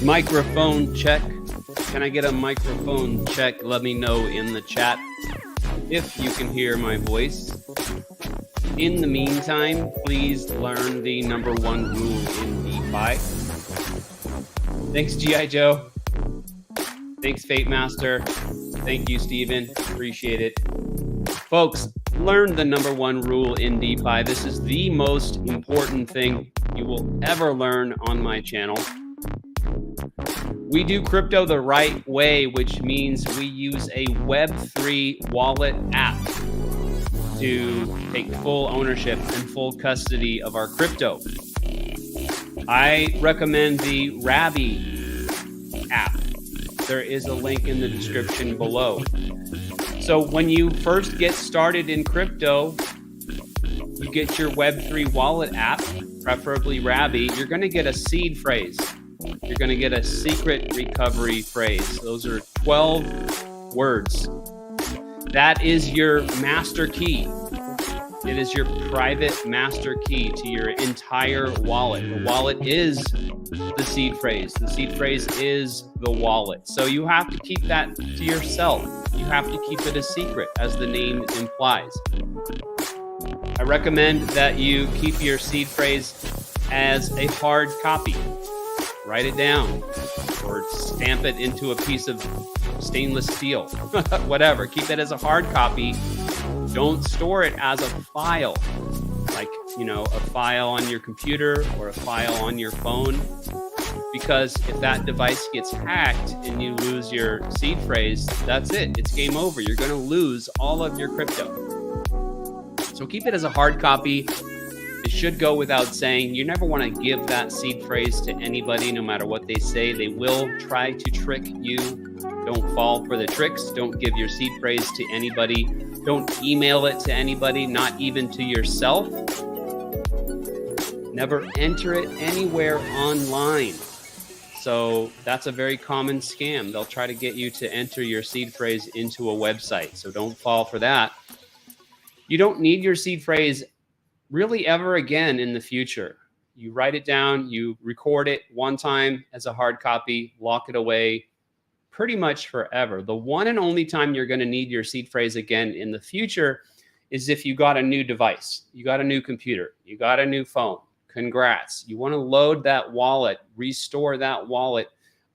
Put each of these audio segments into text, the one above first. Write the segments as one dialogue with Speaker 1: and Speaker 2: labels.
Speaker 1: Microphone check. Can I get a microphone check? Let me know in the chat if you can hear my voice. In the meantime, please learn the #1 rule in DeFi. Thanks, G.I. Joe. Thanks, Fate Master. Thank you, Steven. Appreciate it. Folks, learn the #1 rule in DeFi. This is the most important thing you will ever learn on my channel. We do crypto the right way, which means we use a Web3 wallet app to take full ownership and full custody of our crypto. I recommend the Rabby app. There is a link in the description below. So when you first get started in crypto, you get your Web3 wallet app, preferably Rabby. You're going to get a seed phrase. You're going to get a secret recovery phrase. Those are 12 words. That is your master key. It is your private master key to your entire wallet. The wallet is the seed phrase. The seed phrase is the wallet. So you have to keep that to yourself. You have to keep it a secret, as the name implies. I recommend that you keep your seed phrase as a hard copy. Write it down or stamp it into a piece of stainless steel, whatever. Keep it as a hard copy. Don't store it as a file, like, a file on your computer or a file on your phone, because if that device gets hacked and you lose your seed phrase, that's it. It's game over. You're going to lose all of your crypto. So keep it as a hard copy. It should go without saying. You never want to give that seed phrase to anybody, no matter what they say. They will try to trick you. Don't fall for the tricks. Don't give your seed phrase to anybody. Don't email it to anybody, not even to yourself. Never enter it anywhere online. So that's a very common scam. They'll try to get you to enter your seed phrase into a website. So don't fall for that. You don't need your seed phrase really ever again in the future. You write it down, you record it one time as a hard copy, lock it away pretty much forever. The one and only time you're going to need your seed phrase again in the future is if you got a new device, you got a new computer, you got a new phone. Congrats. You want to load that wallet, restore that wallet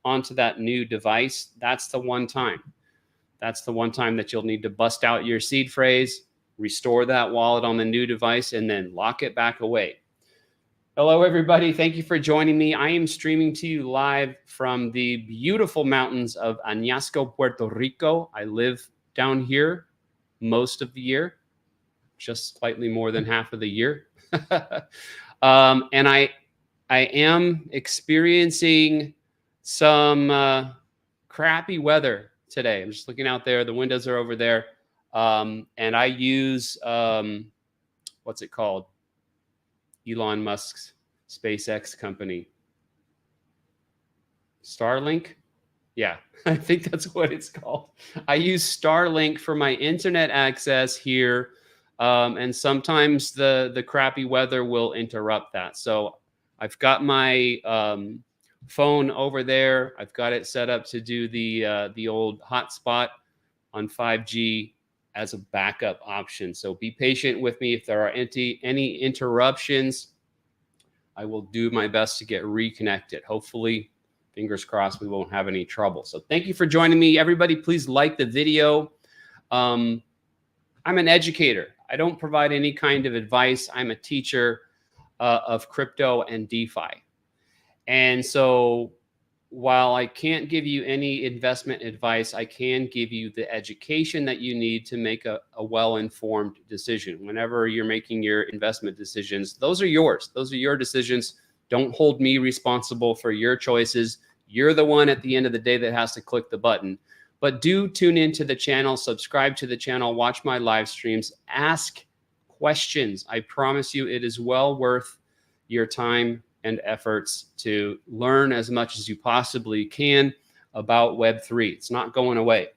Speaker 1: onto that new device. That's the one time. That's the one time that you'll need to bust out your seed phrase, restore that wallet on the new device, and then lock it back away. Hello, everybody. Thank you for joining me. I am streaming to you live from the beautiful mountains of Añasco, Puerto Rico. I live down here most of the year, just slightly more than half of the year. And I am experiencing some crappy weather today. I'm just looking out there. The windows are over there. And I use, what's it called? Elon Musk's SpaceX company. Starlink? Yeah, I think that's what it's called. I use Starlink for my internet access here. And sometimes the crappy weather will interrupt that. So I've got my phone over there. I've got it set up to do the old hotspot on 5G as a backup option. So be patient with me. If there are any interruptions, I will do my best to get reconnected. Hopefully, fingers crossed, we won't have any trouble. So thank you for joining me. Everybody, please like the video. I'm an educator. I don't provide any kind of advice. I'm a teacher of crypto and DeFi. And so while I can't give you any investment advice, I can give you the education that you need to make a well-informed decision. Whenever you're making your investment decisions, those are yours. Those are your decisions. Don't hold me responsible for your choices. You're the one at the end of the day that has to click the button. But do tune into the channel, subscribe to the channel, watch my live streams, ask questions. I promise you it is well worth your time and efforts to learn as much as you possibly can about Web3. It's not going away.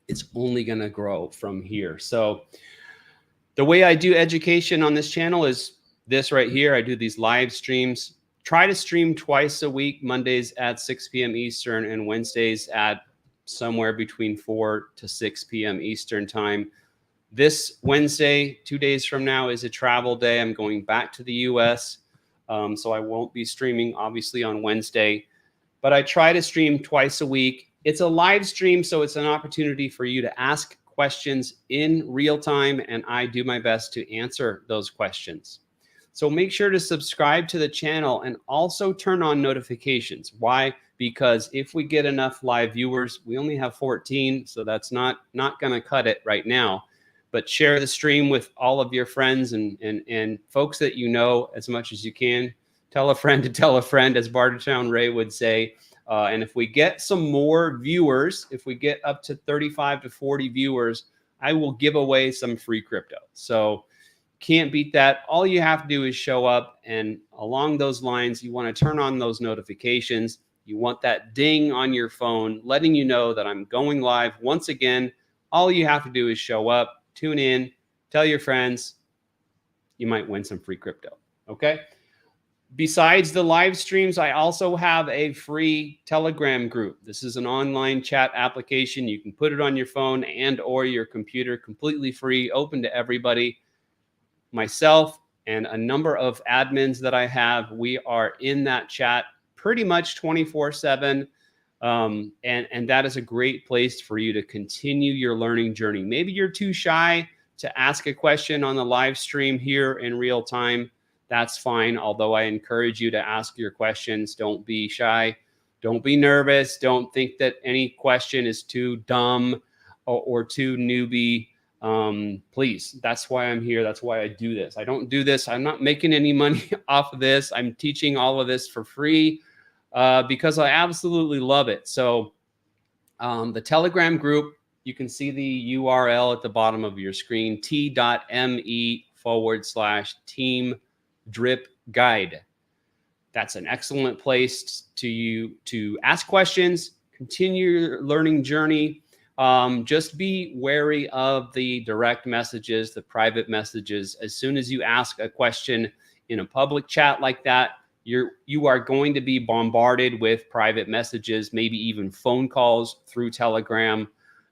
Speaker 1: It's only going to grow from here. So the way I do education on this channel is this right here. I do these live streams try to stream twice a week, Mondays at 6 p.m. Eastern and Wednesdays at somewhere between 4 to 6 p.m. Eastern time. This Wednesday, 2 days from now, is a travel day. I'm going back to the US, so I won't be streaming, obviously, on Wednesday. But I try to stream twice a week. It's a live stream, so it's an opportunity for you to ask questions in real time, and I do my best to answer those questions. So make sure to subscribe to the channel and also turn on notifications. Why? Because if we get enough live viewers, we only have 14, so that's not going to cut it right now. But share the stream with all of your friends and folks that you know as much as you can. Tell a friend to tell a friend, as Bartertown Ray would say. And if we get some more viewers, if we get up to 35 to 40 viewers, I will give away some free crypto. So can't beat that. All you have to do is show up, and along those lines, you want to turn on those notifications. You want that ding on your phone letting you know that I'm going live once again. All you have to do is show up, tune in, tell your friends. You might win some free crypto. Okay. Besides the live streams, I also have a free Telegram group. This is an online chat application. You can put it on your phone and or your computer, completely free, open to everybody. Myself and a number of admins that I have, we are in that chat pretty much 24/7. And that is a great place for you to continue your learning journey. Maybe you're too shy to ask a question on the live stream here in real time. That's fine. Although I encourage you to ask your questions. Don't be shy. Don't be nervous. Don't think that any question is too dumb or too newbie. Please, that's why I'm here. That's why I do this. I don't do this. I'm not making any money off of this. I'm teaching all of this for free because I absolutely love it. So the Telegram group, you can see the URL at the bottom of your screen, t.me/team drip guide. That's an excellent place to ask questions, continue your learning journey. Just be wary of the direct messages, the private messages. As soon as you ask a question in a public chat like that, you are going to be bombarded with private messages, maybe even phone calls through Telegram.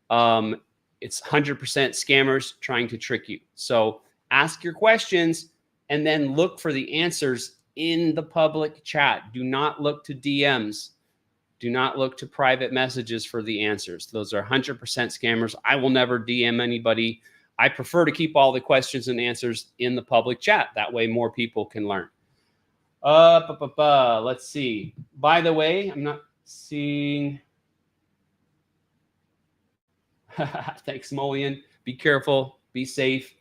Speaker 1: It's 100% scammers trying to trick you. So ask your questions and then look for the answers in the public chat. Do not look to DMs. Do not look to private messages for the answers. Those are 100% scammers. I will never DM anybody. I prefer to keep all the questions and answers in the public chat. That way more people can learn. Let's see. By the way, I'm not seeing. Thanks, Molian. Be careful. Be safe.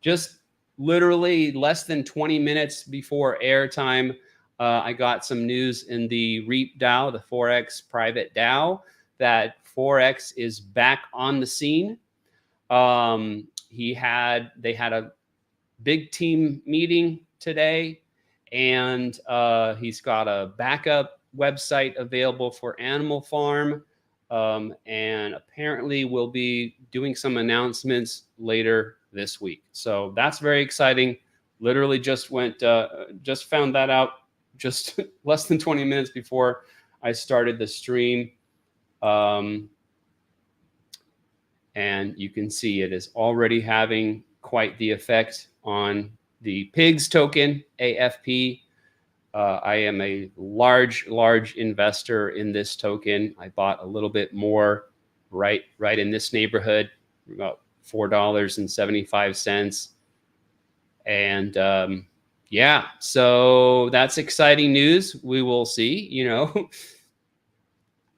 Speaker 1: Just literally less than 20 minutes before airtime, I got some news in the REAP DAO, the Forex private DAO, that Forex is back on the scene. They had a big team meeting today, and he's got a backup website available for Animal Farm, and apparently we'll be doing some announcements later this week. So that's very exciting. Literally just found that out just less than 20 minutes before I started the stream. And you can see it is already having quite the effect on the PIGS token, AFP. I am a large investor in this token. I bought a little bit more right in this neighborhood, about $4.75. And yeah, so that's exciting news. We will see, you know.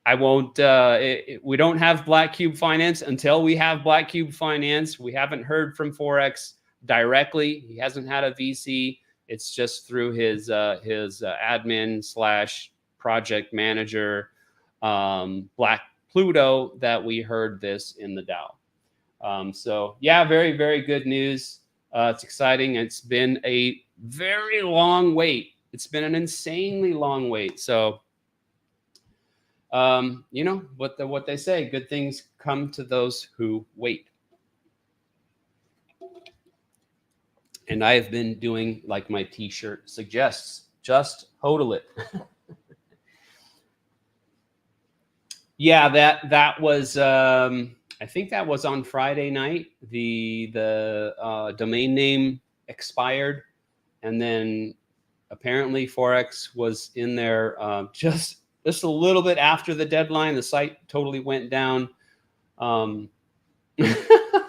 Speaker 1: I won't, we don't have Black Cube Finance until we have Black Cube Finance. We haven't heard from Forex directly. He hasn't had a VC. It's just through his admin / project manager, Black Pluto, that we heard this in the DAO. So yeah, very, very good news. It's exciting. It's been a very long wait. It's been an insanely long wait. So, you know what they say, good things come to those who wait. And I have been doing, like my t-shirt suggests, Just hodl it. Yeah, that was I think that was on Friday night. The domain name expired, and then apparently Forex was in there just a little bit after the deadline. The site totally went down.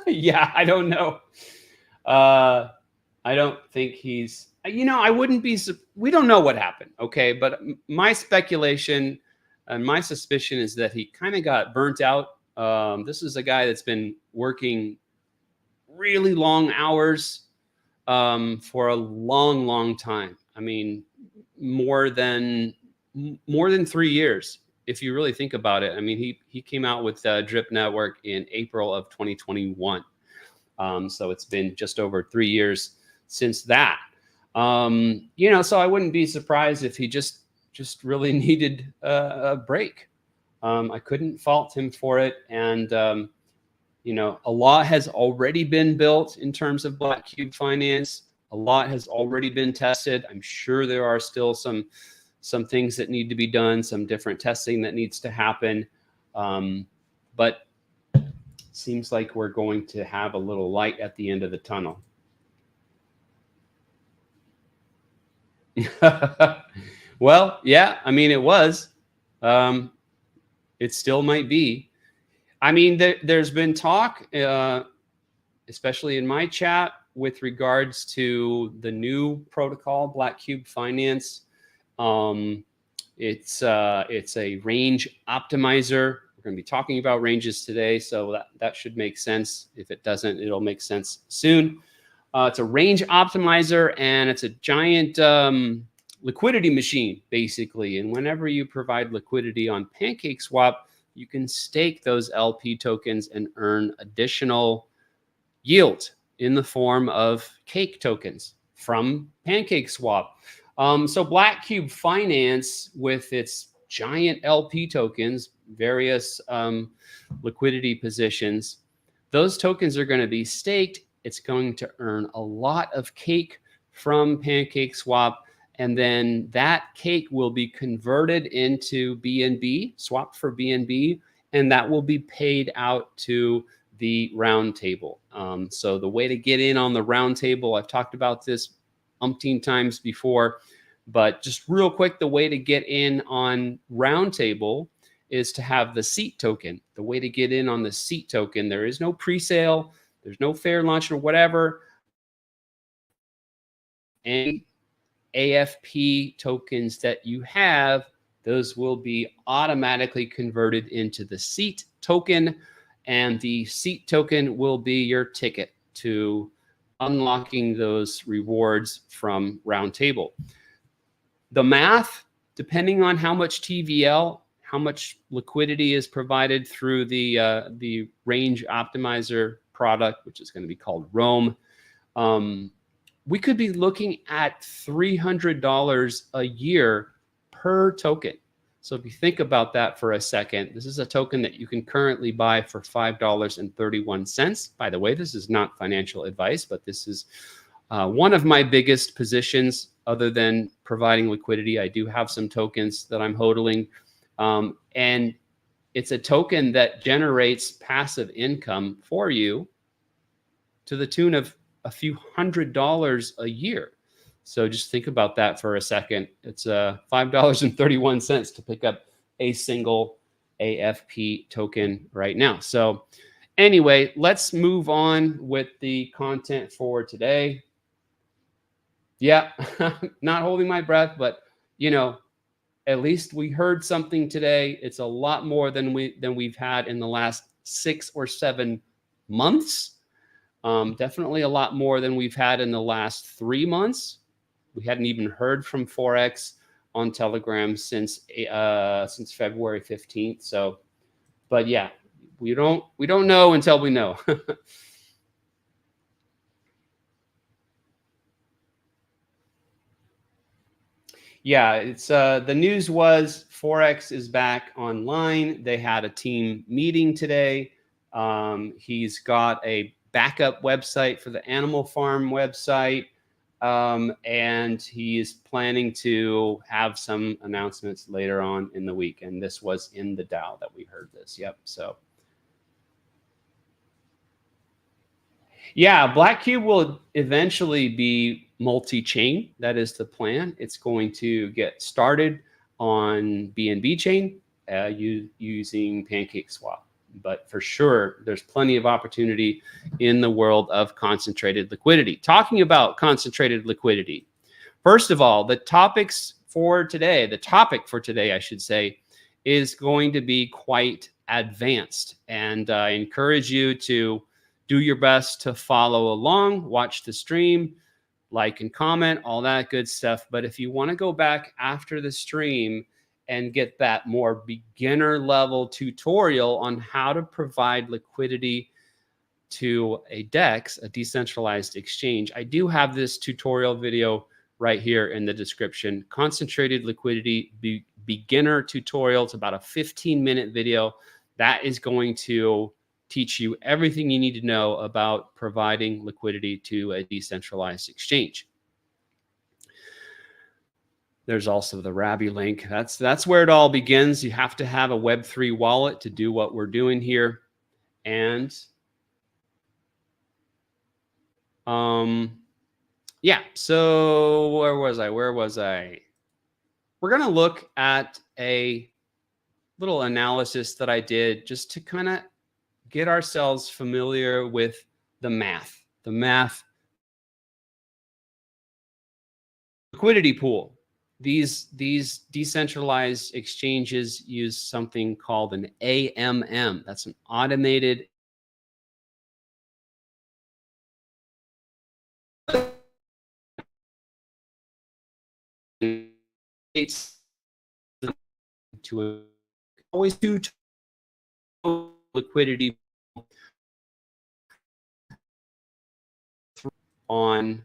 Speaker 1: Yeah, I don't know. I don't think he's, I wouldn't be, we don't know what happened. Okay. But my speculation and my suspicion is that he kind of got burnt out. This is a guy that's been working really long hours for a long, long time. I mean, more than 3 years, if you really think about it. I mean, he came out with Drip Network in April of 2021. So it's been just over 3 years since that. So I wouldn't be surprised if he just really needed a break. I couldn't fault him for it. And, a lot has already been built in terms of Black Cube Finance. A lot has already been tested. I'm sure there are still some things that need to be done, some different testing that needs to happen. But seems like we're going to have a little light at the end of the tunnel. Well, yeah, I mean, it was. It still might be. I mean, there's been talk, especially in my chat, with regards to the new protocol, Black Cube Finance. It's a range optimizer. We're going to be talking about ranges today, so that should make sense. If it doesn't, it'll make sense soon. It's a range optimizer, and it's a giant liquidity machine, basically. And whenever you provide liquidity on PancakeSwap, you can stake those LP tokens and earn additional yield in the form of cake tokens from PancakeSwap. So Black Cube Finance, with its giant LP tokens, various liquidity positions, those tokens are going to be staked. It's going to earn a lot of cake from PancakeSwap, and then that cake will be converted into BNB, swapped for BNB, and that will be paid out to the round table. So the way to get in on the round table, I've talked about this umpteen times before, but just real quick, the way to get in on round table is to have the seat token. The way to get in on the seat token, there is no pre-sale, there's no fair launch or whatever. Any AFP tokens that you have, those will be automatically converted into the seat token, and the seat token will be your ticket to unlocking those rewards from Roundtable. The math, depending on how much TVL, how much liquidity is provided through the range optimizer product, which is going to be called Roam, we could be looking at $300 a year per token. So if you think about that for a second, this is a token that you can currently buy for $5.31. By the way, this is not financial advice, but this is one of my biggest positions other than providing liquidity. I do have some tokens that I'm hodling, and it's a token that generates passive income for you to the tune of a few $100s a year. So just think about that for a second. It's $5.31 to pick up a single AFP token right now. So anyway, let's move on with the content for today. Yeah, not holding my breath, but at least we heard something today. It's a lot more than we've had in the last 6 or 7 months. Definitely a lot more than we've had in the last 3 months. We hadn't even heard from Forex on Telegram since February 15th. So, but yeah, we don't know until we know. Yeah, it's the news was Forex is back online. They had a team meeting today. He's got a backup website for the Animal Farm website. and he's planning to have some announcements later on in the week. And this was in the DAO that we heard this. Yep. So yeah, Black Cube will eventually be multi-chain. That is the plan. It's going to get started on BNB chain using PancakeSwap. But for sure, there's plenty of opportunity in the world of concentrated liquidity. Talking about concentrated liquidity, first of all, the topic for today, I should say, is going to be quite advanced. And I encourage you to do your best to follow along, watch the stream, like and comment, all that good stuff. But if you want to go back after the stream and get that more beginner level tutorial on how to provide liquidity to a DEX, a decentralized exchange, I do have this tutorial video right here in the description. Concentrated liquidity beginner tutorial. It's about a 15-minute video that is going to teach you everything you need to know about providing liquidity to a decentralized exchange. There's also the Rabby link. That's where it all begins. You have to have a Web3 wallet to do what we're doing here. And yeah, so where was I? We're going to look at a little analysis that I did just to kind of get ourselves familiar with the math. Liquidity pool. These decentralized exchanges use something called an AMM. That's an automated to always do liquidity on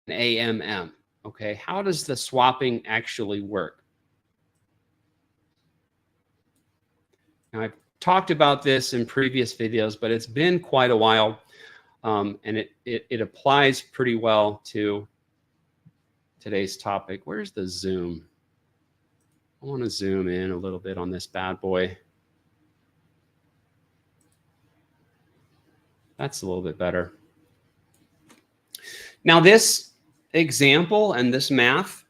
Speaker 1: an AMM. Okay, how does the swapping actually work? Now, I've talked about this in previous videos, but it's been quite a while, and it applies pretty well to today's topic. Where's the zoom? I want to zoom in a little bit on this bad boy. That's a little bit better. Now, this example and this math,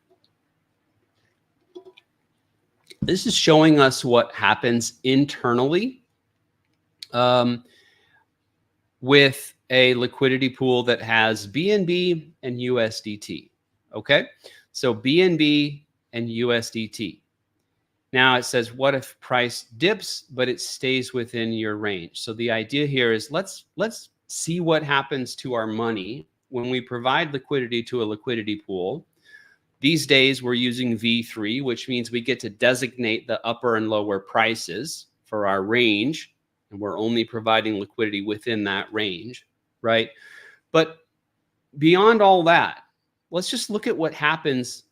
Speaker 1: this is showing us what happens internally with a liquidity pool that has BNB and USDT. Okay, so BNB and USDT. Now it says, what if price dips, but it stays within your range? So the idea here is let's see what happens to our money when we provide liquidity to a liquidity pool. These days we're using V3, which means we get to designate the upper and lower prices for our range, and we're only providing liquidity within that range, right? But beyond all that, let's just look at what happens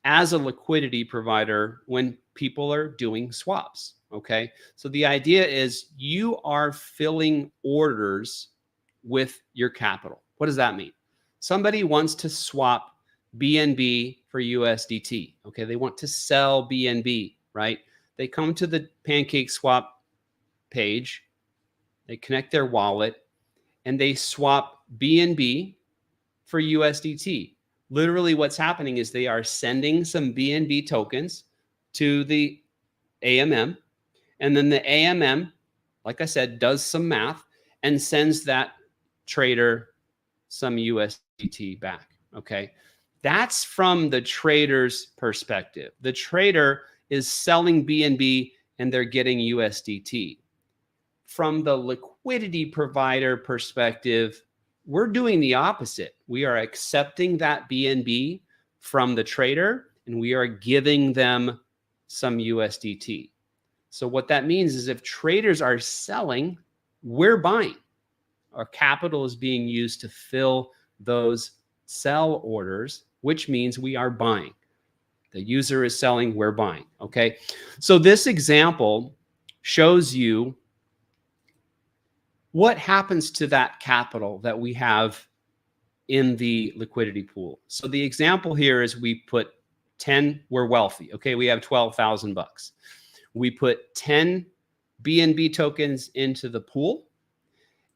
Speaker 1: as a liquidity provider when people are doing swaps, okay? So the idea is you are filling orders with your capital. What does that mean? Somebody wants to swap BNB for USDT, okay? They want to sell BNB, right? They come to the PancakeSwap page, they connect their wallet, and they swap BNB for USDT. Literally what's happening is they are sending some BNB tokens to the AMM, and then the AMM, like I said, does some math and sends that trader some USDT back, okay? That's from the trader's perspective. The trader is selling BNB and they're getting USDT. From the liquidity provider perspective, we're doing the opposite. We are accepting that BNB from the trader and we are giving them some USDT. So what that means is if traders are selling, we're buying. Our capital is being used to fill those sell orders, which means we are buying. The user is selling, we're buying, okay? So this example shows you what happens to that capital that we have in the liquidity pool. So the example here is we put 10, we're wealthy. Okay, we have 12,000 bucks. We put 10 BNB tokens into the pool,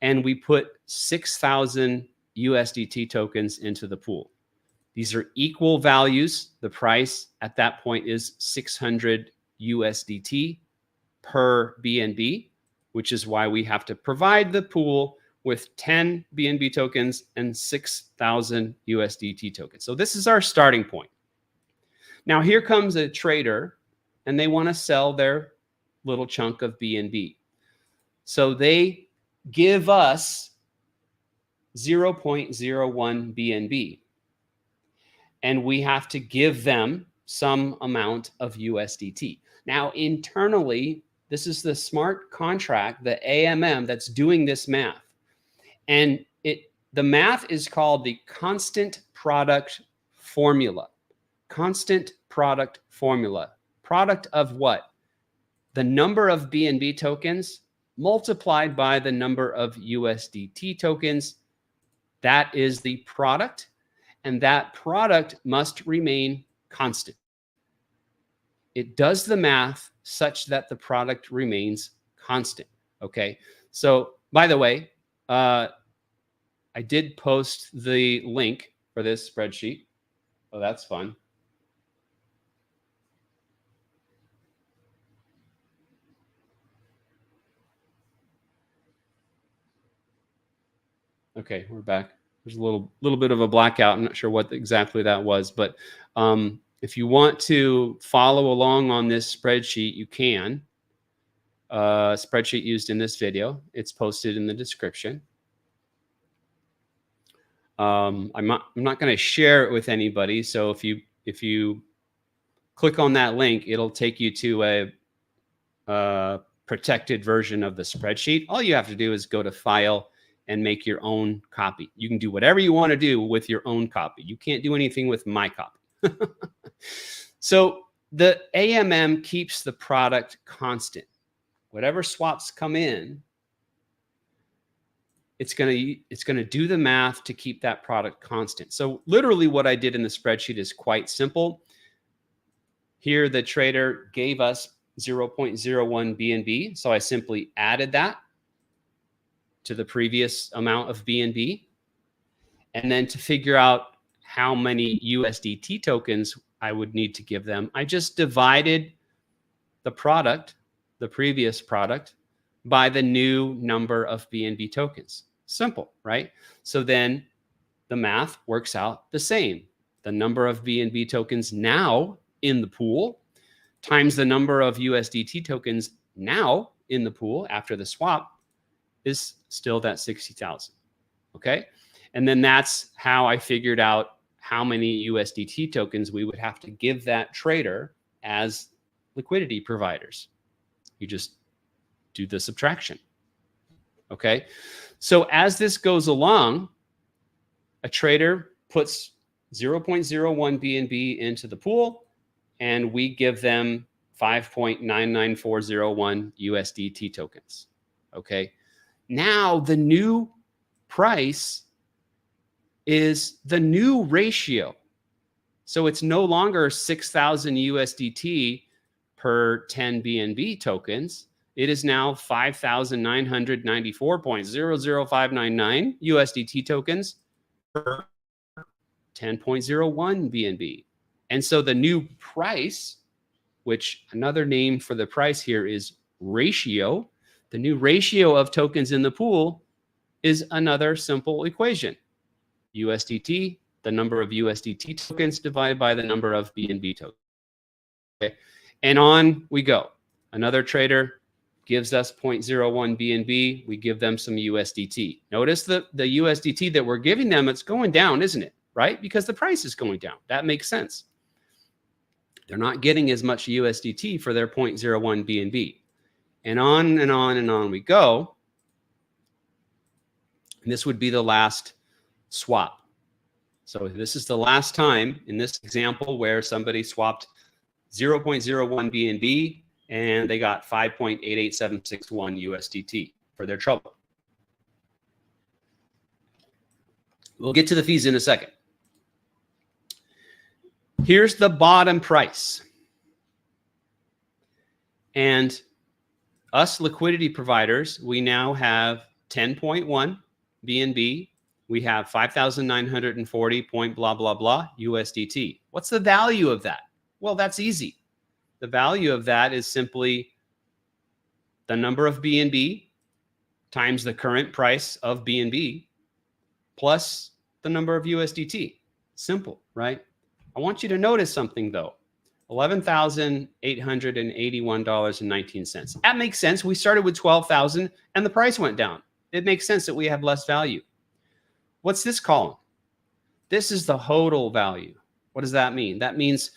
Speaker 1: and we put 6,000 USDT tokens into the pool. These are equal values. The price at that point is 600 USDT per BNB, which is why we have to provide the pool with 10 BNB tokens and 6,000 USDT tokens. So this is our starting point. Now here comes a trader and they want to sell their little chunk of BNB. So they give us 0.01 BNB, and we have to give them some amount of USDT. Now internally, this is the smart contract, the AMM, that's doing this math. And the math is called the constant product formula. Constant product formula. Product of what? The number of BNB tokens multiplied by the number of USDT tokens. That is the product, and that product must remain constant. It does the math such that the product remains constant. Okay. So by the way, I did post the link for this spreadsheet. Oh, that's fun. Okay, we're back. There's a little bit of a blackout. I'm not sure what exactly that was, but if you want to follow along on this spreadsheet, you can. Spreadsheet used in this video. It's posted in the description. I'm not going to share it with anybody. So if you click on that link, it'll take you to a protected version of the spreadsheet. All you have to do is go to File and make your own copy. You can do whatever you want to do with your own copy. You can't do anything with my copy. So the AMM keeps the product constant. Whatever swaps come in, it's going to do the math to keep that product constant. So literally what I did in the spreadsheet is quite simple. Here the trader gave us 0.01 BNB, so I simply added that to the previous amount of BNB. And then to figure out how many USDT tokens I would need to give them, I just divided the product, the previous product, by the new number of BNB tokens. Simple, right? So then the math works out the same. The number of BNB tokens now in the pool times the number of USDT tokens now in the pool after the swap is still that 60,000. Okay. And then that's how I figured out how many USDT tokens we would have to give that trader as liquidity providers. You just do the subtraction. Okay. So as this goes along, a trader puts 0.01 BNB into the pool, and we give them 5.99401 USDT tokens. Okay. Now the new price is the new ratio. So it's no longer 6,000 USDT per 10 BNB tokens. It is now 5,994.00599 USDT tokens per 10.01 BNB. And so the new price, which another name for the price here is ratio, the new ratio of tokens in the pool is another simple equation. USDT, the number of USDT tokens divided by the number of BNB tokens. Okay. And on we go. Another trader gives us 0.01 BNB. We give them some USDT. Notice the USDT that we're giving them, it's going down, isn't it? Right? Because the price is going down. That makes sense. They're not getting as much USDT for their 0.01 BNB. And on and on and on we go. And this would be the last swap. So this is the last time in this example where somebody swapped 0.01 BNB and they got 5.88761 USDT for their trouble. We'll get to the fees in a second. Here's the bottom price. And us liquidity providers, we now have 10.1 BNB. We have 5,940 point blah, blah, blah USDT. What's the value of that? Well, that's easy. The value of that is simply the number of BNB times the current price of BNB plus the number of USDT. Simple, right? I want you to notice something though. $11,881.19. That makes sense. We started with 12,000 and the price went down. It makes sense that we have less value. What's this column? This is the HODL value. What does that mean? That means,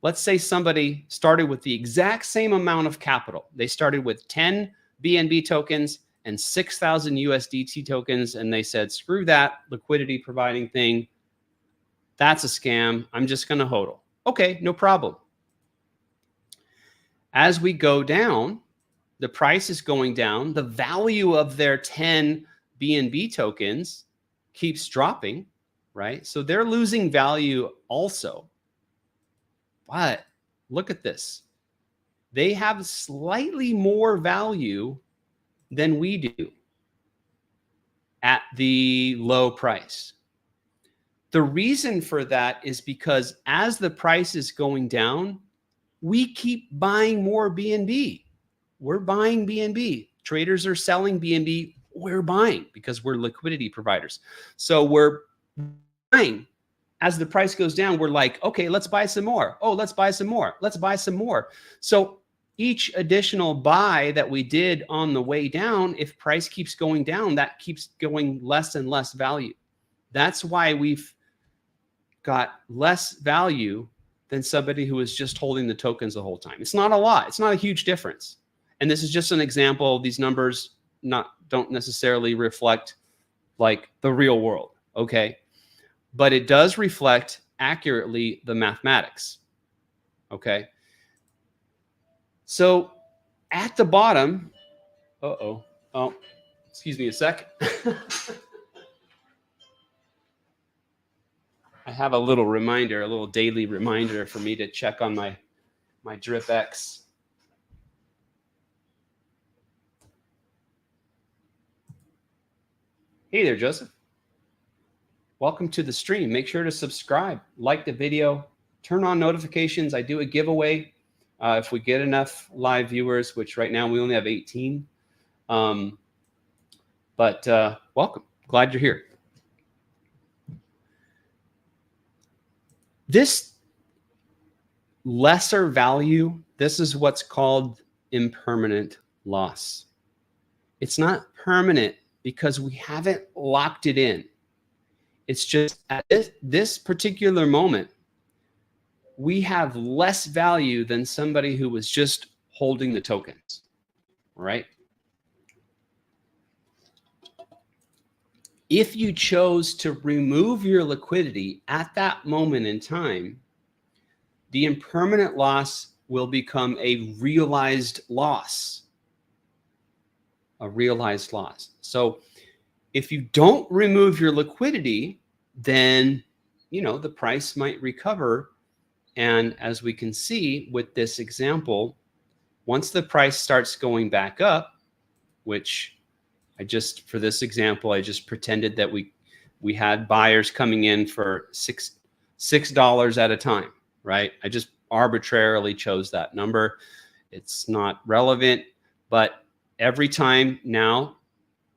Speaker 1: let's say somebody started with the exact same amount of capital. They started with 10 BNB tokens and 6,000 USDT tokens, and they said, screw that liquidity providing thing. That's a scam. I'm just going to HODL. Okay, no problem. As we go down, the price is going down. The value of their 10 BNB tokens keeps dropping, right? So they're losing value also. But look at this. They have slightly more value than we do at the low price. The reason for that is because as the price is going down, we keep buying more BNB. We're buying BNB. Traders are selling BNB. We're buying because we're liquidity providers. So we're buying. As the price goes down, we're like, okay, let's buy some more. Oh, let's buy some more. Let's buy some more. So each additional buy that we did on the way down, if price keeps going down, that keeps going less and less value. That's why we've got less value than somebody who is just holding the tokens the whole time. It's not a lot. It's not a huge difference. And this is just an example. These numbers don't necessarily reflect like the real world, okay? But it does reflect accurately the mathematics, okay? So at the bottom, oh, excuse me a sec. I have a little reminder, a little daily reminder for me to check on my DripX. Hey there, Joseph. Welcome to the stream. Make sure to subscribe, like the video, turn on notifications. I do a giveaway if we get enough live viewers, which right now we only have 18. Welcome. Glad you're here. This lesser value, this is what's called impermanent loss. It's not permanent because we haven't locked it in. It's just at this particular moment, we have less value than somebody who was just holding the tokens, right? If you chose to remove your liquidity at that moment in time, the impermanent loss will become a realized loss. A realized loss. So if you don't remove your liquidity, then, you know, the price might recover. And as we can see with this example, once the price starts going back up, which for this example, I just pretended that we had buyers coming in for $6 at a time, right? I just arbitrarily chose that number. It's not relevant, but every time now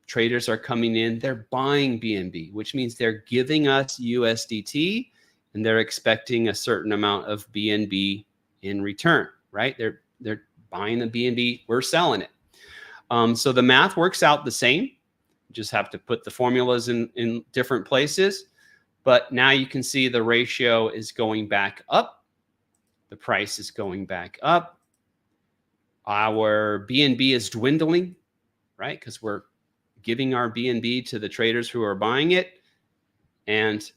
Speaker 1: traders are coming in, they're buying BNB, which means they're giving us USDT and they're expecting a certain amount of BNB in return, right? They're buying the BNB, we're selling it. So the math works out the same. You just have to put the formulas in different places. But now you can see the ratio is going back up. The price is going back up. Our BNB is dwindling, right? Because we're giving our BNB to the traders who are buying it. And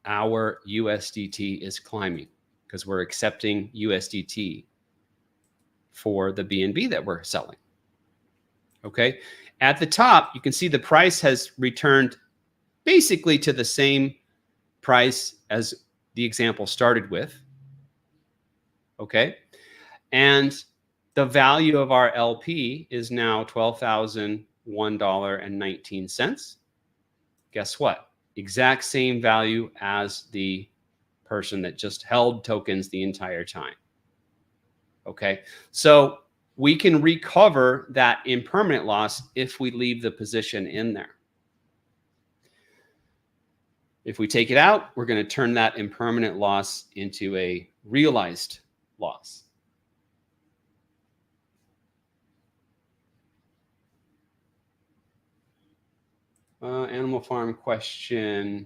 Speaker 1: our USDT is climbing because we're accepting USDT for the BNB that we're selling. Okay. At the top, you can see the price has returned basically to the same price as the example started with. Okay. And the value of our LP is now $12,001.19. Guess what? Exact same value as the person that just held tokens the entire time. Okay. So we can recover that impermanent loss if we leave the position in there. If we take it out, we're going to turn that impermanent loss into a realized loss. Animal Farm question.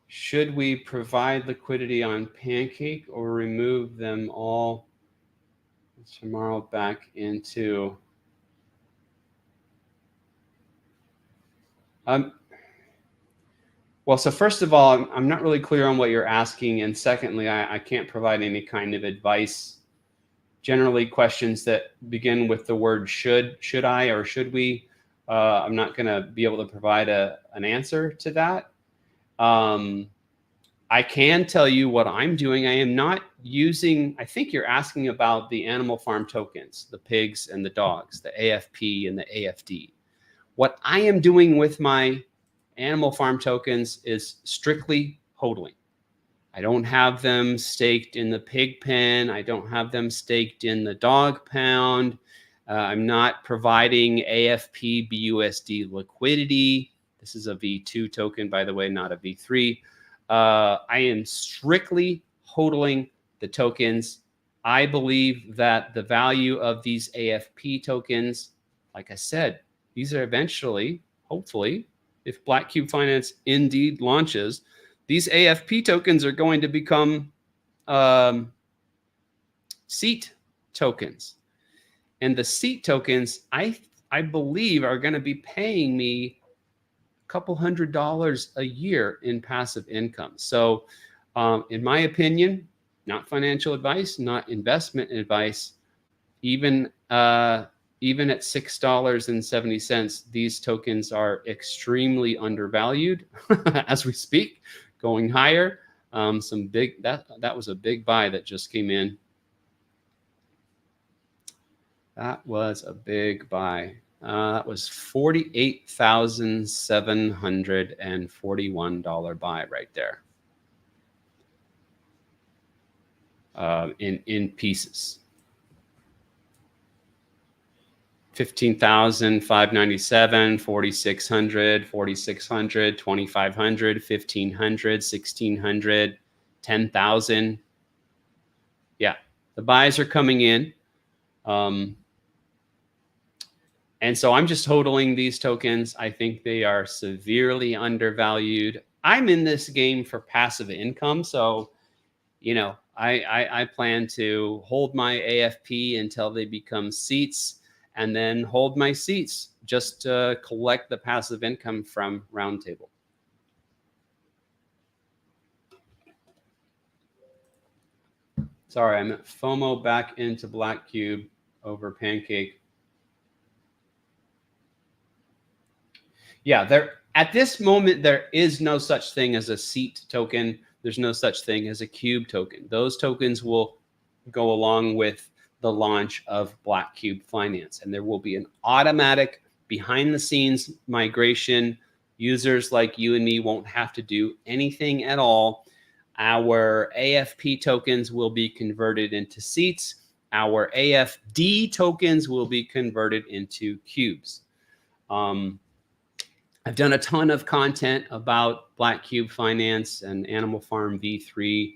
Speaker 1: Should we provide liquidity on Pancake or remove them all tomorrow back into... Well, so first of all, I'm not really clear on what you're asking. And secondly, I can't provide any kind of advice. Generally, questions that begin with the word should I, or should we, I'm not going to be able to provide an answer to that. I can tell you what I'm doing. I am not using, I think you're asking about the Animal Farm tokens, the pigs and the dogs, the AFP and the AFD. What I am doing with my Animal Farm tokens is strictly hodling. I don't have them staked in the pig pen. I don't have them staked in the dog pound. I'm not providing AFP BUSD liquidity. This is a V2 token, by the way, not a V3. I am strictly hodling the tokens. I believe that the value of these AFP tokens, like I said, these are eventually, hopefully, if Black Cube Finance indeed launches, these AFP tokens are going to become seat tokens. And the seat tokens, I believe, are going to be paying me a couple $100 a year in passive income. So in my opinion, not financial advice, not investment advice, even at $6.70, these tokens are extremely undervalued as we speak, going higher. Some big, that was a big buy that just came in. That was a big buy. That was $48,741 buy right there. In pieces. 15,597, 4,600, 4,600, 2,500, 1,500, 1,600, 10,000. Yeah, the buys are coming in. And so I'm just hodling these tokens. I think they are severely undervalued. I'm in this game for passive income. So, you know, I plan to hold my AFP until they become seats, and then hold my seats just to collect the passive income from Roundtable. Sorry, I'm at FOMO back into Black Cube over Pancake. Yeah, at this moment, there is no such thing as a seat token. There's no such thing as a cube token. Those tokens will go along with the launch of Black Cube Finance, and there will be an automatic behind-the-scenes migration. Users like you and me won't have to do anything at all. Our AFP tokens will be converted into seats. Our AFD tokens will be converted into cubes. I've done a ton of content about Black Cube Finance and Animal Farm V3,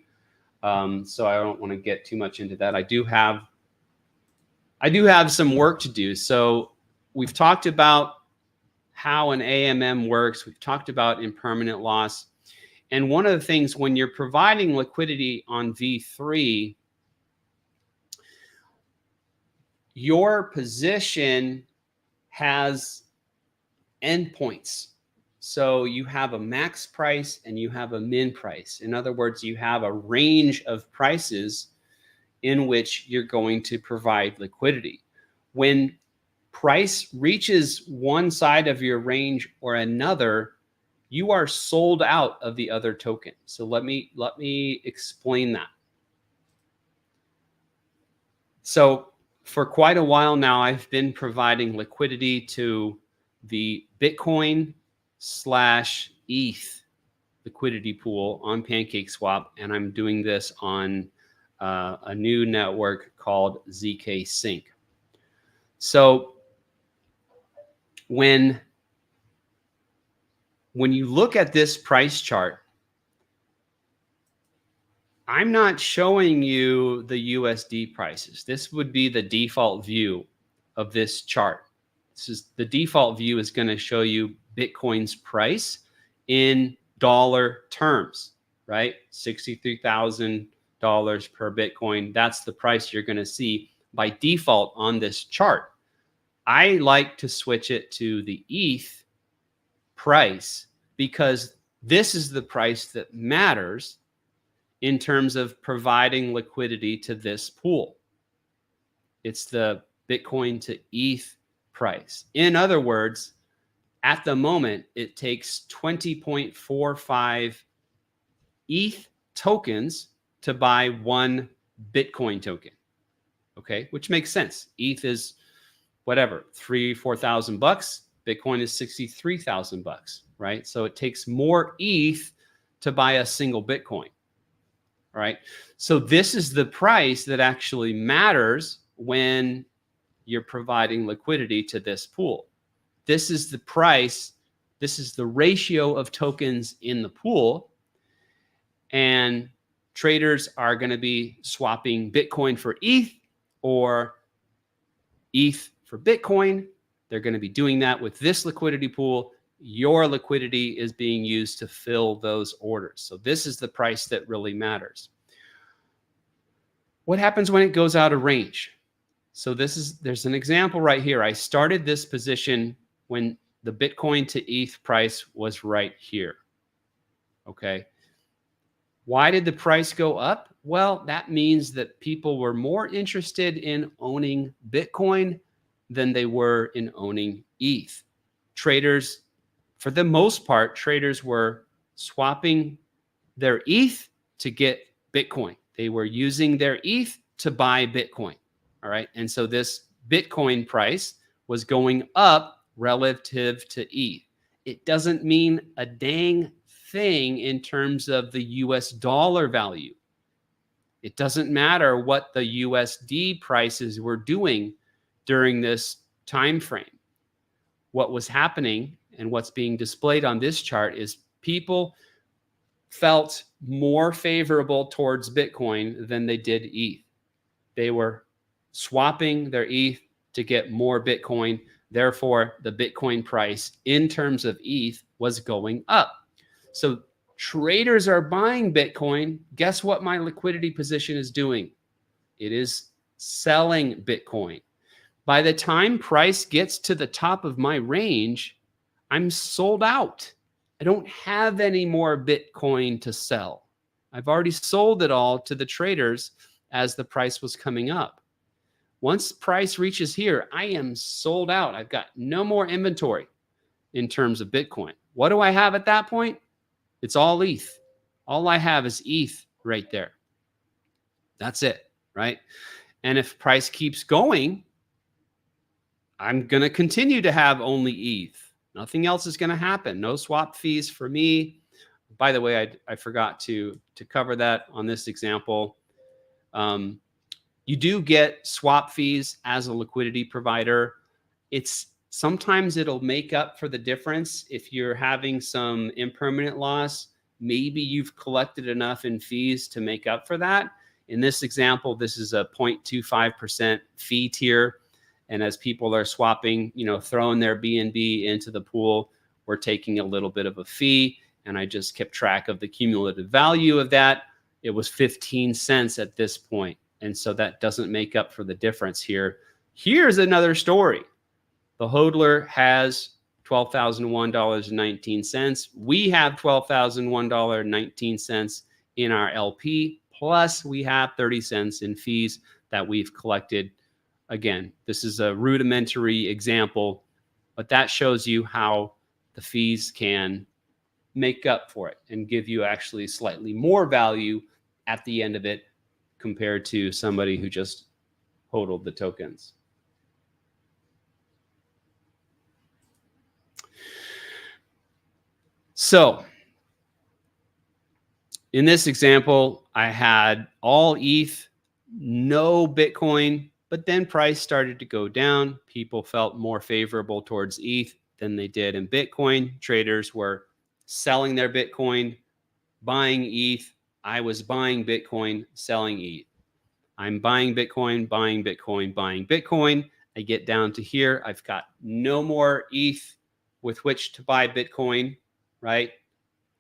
Speaker 1: so I don't want to get too much into that. I do have some work to do. So we've talked about how an AMM works. We've talked about impermanent loss. And one of the things, when you're providing liquidity on V3, your position has endpoints. So you have a max price and you have a min price. In other words, you have a range of prices in which you're going to provide liquidity. When price reaches one side of your range or another, you are sold out of the other token. So let me explain that. So for quite a while now, I've been providing liquidity to the Bitcoin / ETH liquidity pool on PancakeSwap, and I'm doing this on a new network called ZK Sync. So when you look at this price chart, I'm not showing you the USD prices. This would be the default view of this chart. This is the default view is going to show you Bitcoin's price in dollar terms, right? $63,000 per Bitcoin. That's the price you're going to see by default on this chart. I like to switch it to the ETH price because this is the price that matters in terms of providing liquidity to this pool. It's the Bitcoin to ETH price. In other words, at the moment, it takes 20.45 ETH tokens to buy one Bitcoin token. Okay, which makes sense. ETH is whatever, $3,000-4,000. Bitcoin is $63,000, right? So it takes more ETH to buy a single Bitcoin. All right. So this is the price that actually matters when you're providing liquidity to this pool. This is the price. This is the ratio of tokens in the pool. And traders are going to be swapping Bitcoin for ETH or ETH for Bitcoin. They're going to be doing that with this liquidity pool. Your liquidity is being used to fill those orders. So this is the price that really matters. What happens when it goes out of range? So there's an example right here. I started this position when the Bitcoin to ETH price was right here. Okay. Why did the price go up? Well, that means that people were more interested in owning Bitcoin than they were in owning ETH. Traders, for the most part, traders were swapping their ETH to get Bitcoin. They were using their ETH to buy Bitcoin. All right. And so this Bitcoin price was going up relative to ETH. It doesn't mean a dang thing in terms of the US dollar value. It doesn't matter what the USD prices were doing during this time frame. What was happening and what's being displayed on this chart is people felt more favorable towards Bitcoin than they did ETH. They were swapping their ETH to get more Bitcoin. Therefore, the Bitcoin price in terms of ETH was going up. So traders are buying Bitcoin. Guess what my liquidity position is doing? It is selling Bitcoin. By the time price gets to the top of my range, I'm sold out. I don't have any more Bitcoin to sell. I've already sold it all to the traders as the price was coming up. Once price reaches here, I am sold out. I've got no more inventory in terms of Bitcoin. What do I have at that point? It's all ETH. All I have is ETH right there. That's it, right? And if price keeps going, I'm going to continue to have only ETH. Nothing else is going to happen. No swap fees for me. By the way, I forgot to cover that on this example. You do get swap fees as a liquidity provider. Sometimes it'll make up for the difference. If you're having some impermanent loss, maybe you've collected enough in fees to make up for that. In this example, this is a 0.25% fee tier. And as people are swapping, throwing their BNB into the pool, we're taking a little bit of a fee. And I just kept track of the cumulative value of that. It was 15 cents at this point. And so that doesn't make up for the difference here. Here's another story. The hodler has $12,001.19. We have $12,001.19 in our LP. Plus, we have 30 cents in fees that we've collected Again, this is a rudimentary example, but that shows you how the fees can make up for it and give you actually slightly more value at the end of it compared to somebody who just hodled the tokens. So in this example, I had all ETH, no Bitcoin, but then price started to go down. People felt more favorable towards ETH than they did in Bitcoin. Traders were selling their Bitcoin, buying ETH. I was buying Bitcoin, selling ETH. I'm buying Bitcoin, buying Bitcoin, buying Bitcoin. I get down to here. I've got no more ETH with which to buy Bitcoin, right?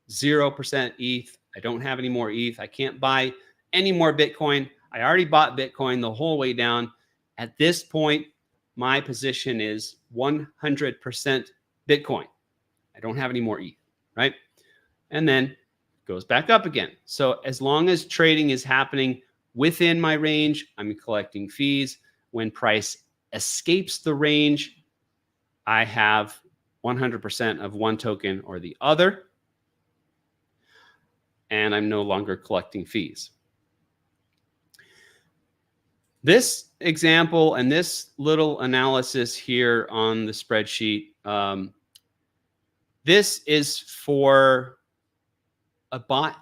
Speaker 1: 0% ETH. I don't have any more ETH. I can't buy any more Bitcoin. I already bought Bitcoin the whole way down. At this point, my position is 100% Bitcoin. I don't have any more ETH, right? And then goes back up again. So as long as trading is happening within my range, I'm collecting fees. When price escapes the range, I have 100% of one token or the other, and I'm no longer collecting fees. This example and this little analysis here on the spreadsheet, this is for a bot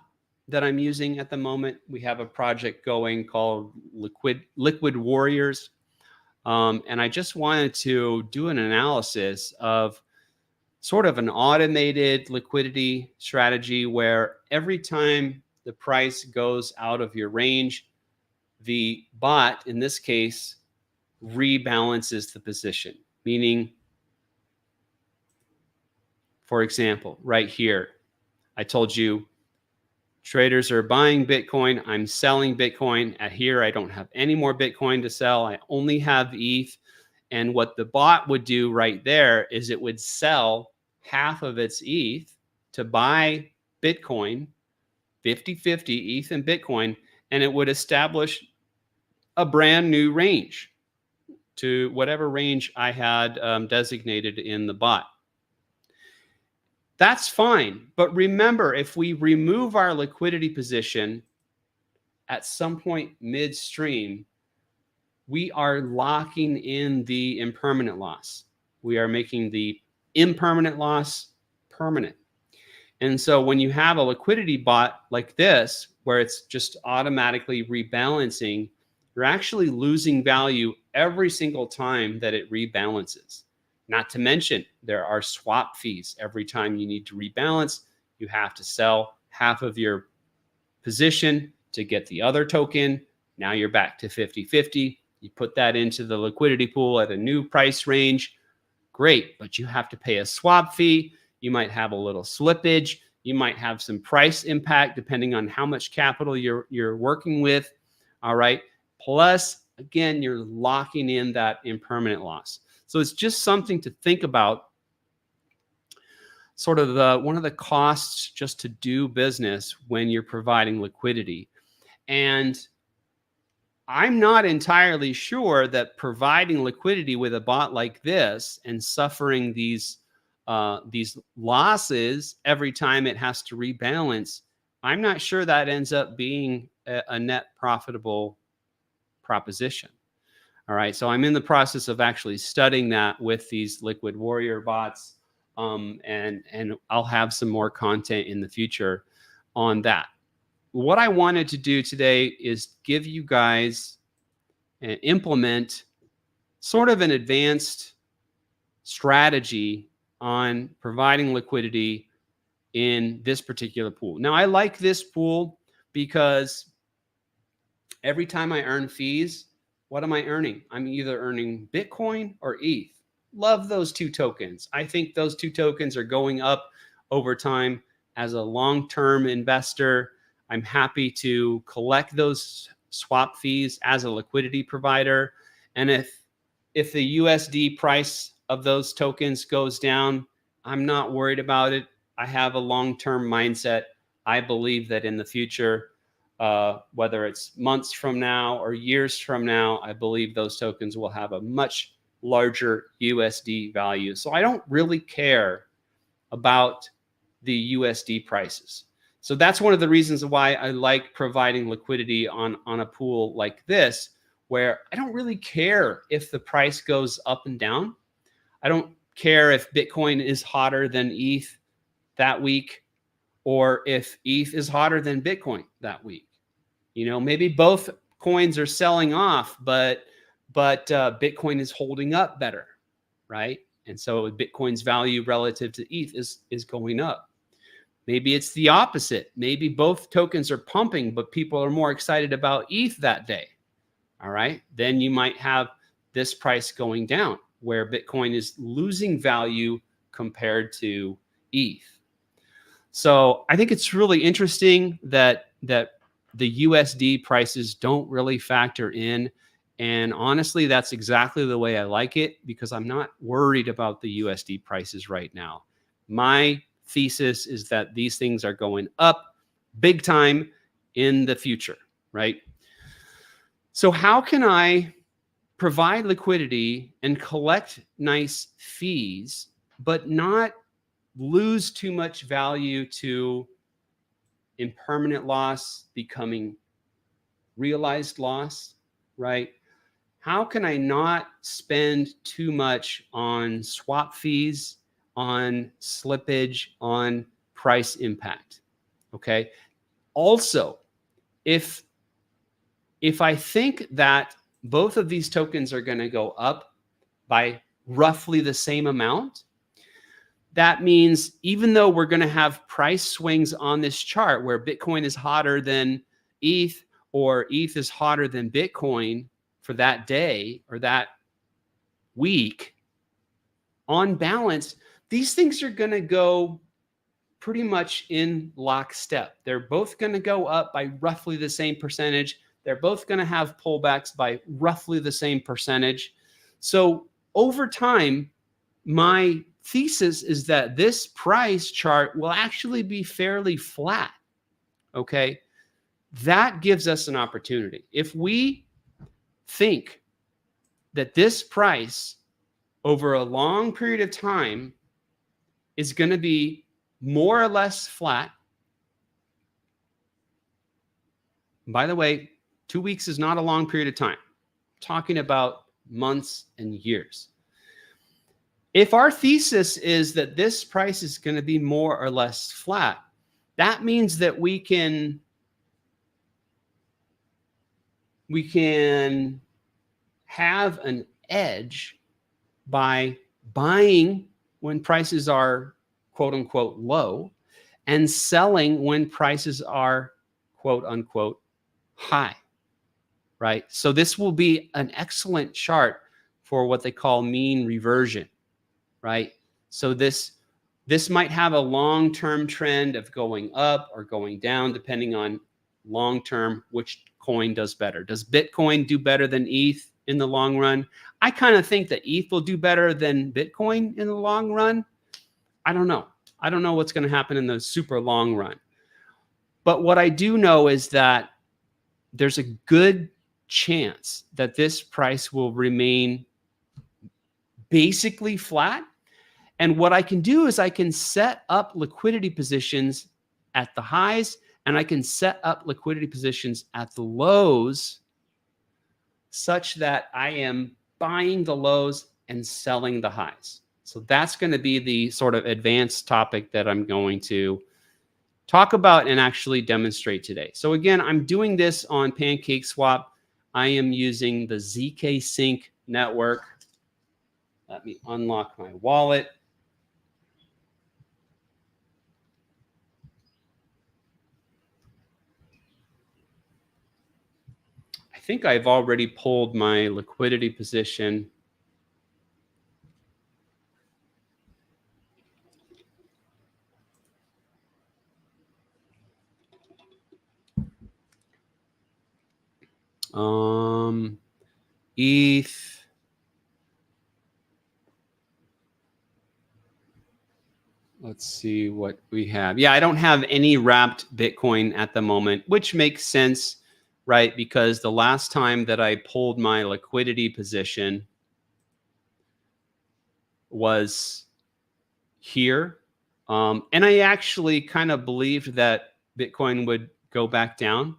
Speaker 1: that I'm using at the moment. We have a project going called Liquid Warriors. And I just wanted to do an analysis of sort of an automated liquidity strategy where every time the price goes out of your range, the bot, in this case, rebalances the position. Meaning, for example, right here, I told you traders are buying Bitcoin. I'm selling Bitcoin. At here, I don't have any more Bitcoin to sell. I only have ETH. And what the bot would do right there is it would sell half of its ETH to buy Bitcoin, 50-50 ETH and Bitcoin, and it would establish a brand new range to whatever range I had designated in the bot. That's fine. But remember, if we remove our liquidity position at some point midstream, we are locking in the impermanent loss. We are making the impermanent loss permanent. And so when you have a liquidity bot like this, where it's just automatically rebalancing, you're actually losing value every single time that it rebalances. Not to mention, there are swap fees. Every time you need to rebalance, you have to sell half of your position to get the other token. Now you're back to 50-50. You put that into the liquidity pool at a new price range. Great, but you have to pay a swap fee. You might have a little slippage. You might have some price impact depending on how much capital you're working with. All right. Plus, again, you're locking in that impermanent loss. So it's just something to think about. Sort of one of the costs just to do business when you're providing liquidity. And I'm not entirely sure that providing liquidity with a bot like this and suffering these losses every time it has to rebalance, I'm not sure that ends up being a net profitable proposition. All right, so I'm in the process of actually studying that with these Liquid Warrior bots, and I'll have some more content in the future on that. What I wanted to do today is give you guys and implement sort of an advanced strategy on providing liquidity in this particular pool. Now, I like this pool because every time I earn fees, what am I earning? I'm either earning Bitcoin or ETH. Love those two tokens. I think those two tokens are going up over time. As a long-term investor, I'm happy to collect those swap fees as a liquidity provider. And if the USD price of those tokens goes down, I'm not worried about it. I have a long-term mindset. I believe that in the future, whether it's months from now or years from now, I believe those tokens will have a much larger USD value. So I don't really care about the USD prices. So that's one of the reasons why I like providing liquidity on a pool like this, where I don't really care if the price goes up and down. I don't care if Bitcoin is hotter than ETH that week, or if ETH is hotter than Bitcoin that week. You know, maybe both coins are selling off, but Bitcoin is holding up better, right? And so Bitcoin's value relative to ETH is going up. Maybe it's the opposite. Maybe both tokens are pumping, but people are more excited about ETH that day. All right. Then you might have this price going down, where Bitcoin is losing value compared to ETH. So I think it's really interesting that the USD prices don't really factor in. And honestly, that's exactly the way I like it, because I'm not worried about the USD prices right now. My thesis is that these things are going up big time in the future, right? So how can I provide liquidity and collect nice fees, but not lose too much value to impermanent loss becoming realized loss, right? How can I not spend too much on swap fees, on slippage, on price impact? Okay. Also, if I think that both of these tokens are going to go up by roughly the same amount, that means even though we're going to have price swings on this chart where Bitcoin is hotter than ETH, or ETH is hotter than Bitcoin for that day or that week, on balance, these things are going to go pretty much in lockstep. They're both going to go up by roughly the same percentage. They're both going to have pullbacks by roughly the same percentage. So over time, my thesis is that this price chart will actually be fairly flat. Okay. That gives us an opportunity. If we think that this price over a long period of time is going to be more or less flat. By the way, 2 weeks is not a long period of time. I'm talking about months and years. If our thesis is that this price is going to be more or less flat, that means that we can have an edge by buying when prices are quote unquote low and selling when prices are quote unquote high, right? So this will be an excellent chart for what they call mean reversion, right? So this might have a long-term trend of going up or going down, depending on long-term which coin does better. Does Bitcoin do better than ETH in the long run? I kind of think that ETH will do better than Bitcoin in the long run. I don't know. I don't know what's going to happen in the super long run. But what I do know is that there's a good chance that this price will remain basically flat. And what I can do is I can set up liquidity positions at the highs, and I can set up liquidity positions at the lows such that I am buying the lows and selling the highs. So that's going to be the sort of advanced topic that I'm going to talk about and actually demonstrate today. So again, I'm doing this on PancakeSwap. I am using the ZK Sync network. Let me unlock my wallet. I think I've already pulled my liquidity position. ETH. Let's see what we have. Yeah, I don't have any wrapped Bitcoin at the moment, which makes sense, right? Because the last time that I pulled my liquidity position was here. And I actually kind of believed that Bitcoin would go back down.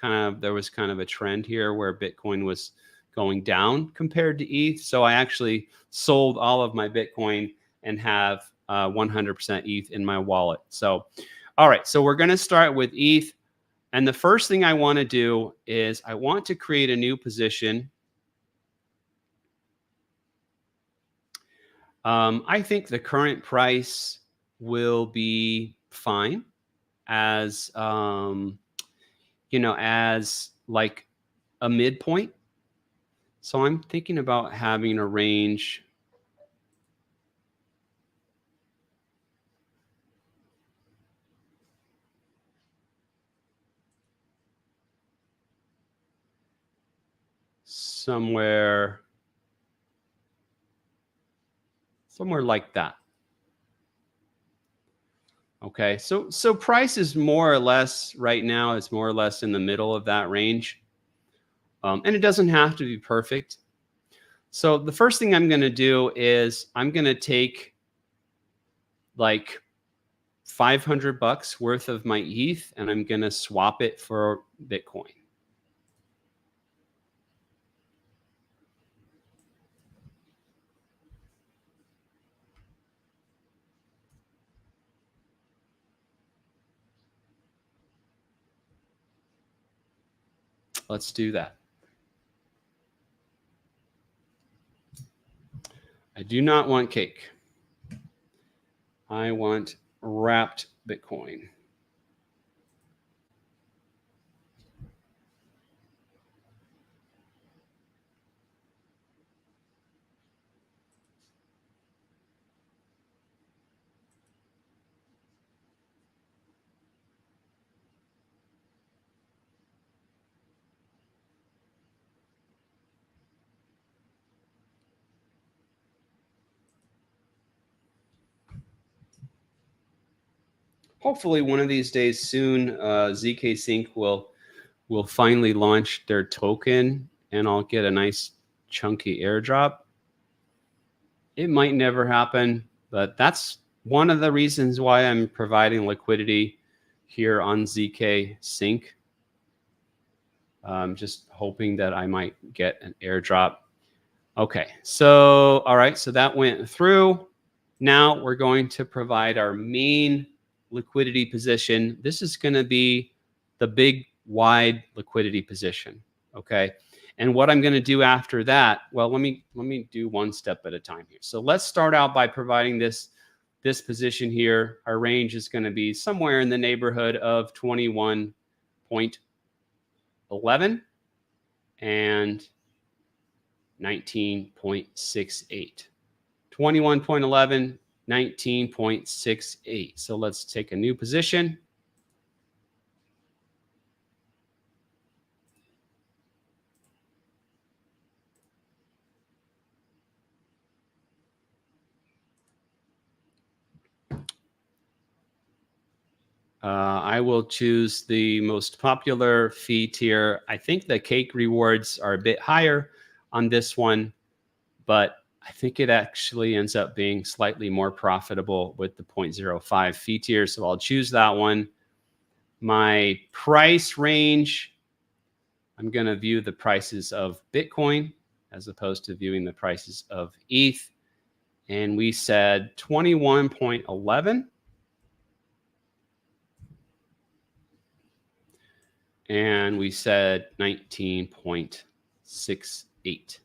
Speaker 1: There was kind of a trend here where Bitcoin was going down compared to ETH. So I actually sold all of my Bitcoin and have 100% ETH in my wallet. So, all right. So we're going to start with ETH. And the first thing I want to do is I want to create a new position. I think the current price will be fine as, as like a midpoint. So I'm thinking about having a range somewhere like that. Okay, so price is more or less right now, it's more or less in the middle of that range. And it doesn't have to be perfect. So the first thing I'm going to do is I'm going to take like $500 worth of my ETH and I'm going to swap it for Bitcoin. Let's do that. I do not want cake. I want wrapped Bitcoin. Hopefully one of these days soon, ZK Sync will finally launch their token and I'll get a nice chunky airdrop. It might never happen, but that's one of the reasons why I'm providing liquidity here on ZK Sync. Just hoping that I might get an airdrop. Okay, so all right, so that went through. Now we're going to provide our main liquidity position. This is going to be the big wide liquidity position. Okay. And what I'm going to do after that, well, let me do one step at a time here. So let's start out by providing this position here. Our range is going to be somewhere in the neighborhood of 21.11 and 19.68. 21.11, 19.68. So let's take a new position. I will choose the most popular fee tier. I think the cake rewards are a bit higher on this one, but I think it actually ends up being slightly more profitable with the 0.05 fee tier. So I'll choose that one. My price range, I'm going to view the prices of Bitcoin as opposed to viewing the prices of ETH. And we said 21.11. And we said 19.68.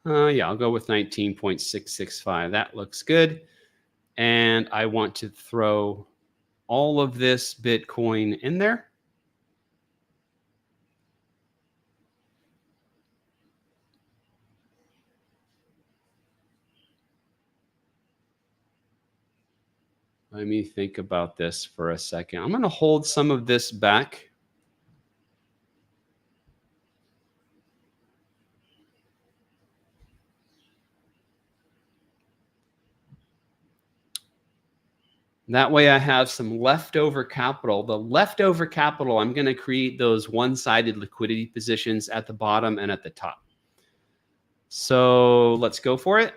Speaker 1: Yeah, I'll go with 19.665. That looks good. And I want to throw all of this Bitcoin in there. Let me think about this for a second. I'm going to hold some of this back. That way I have some leftover capital. The leftover capital, I'm going to create those one-sided liquidity positions at the bottom and at the top. So let's go for it.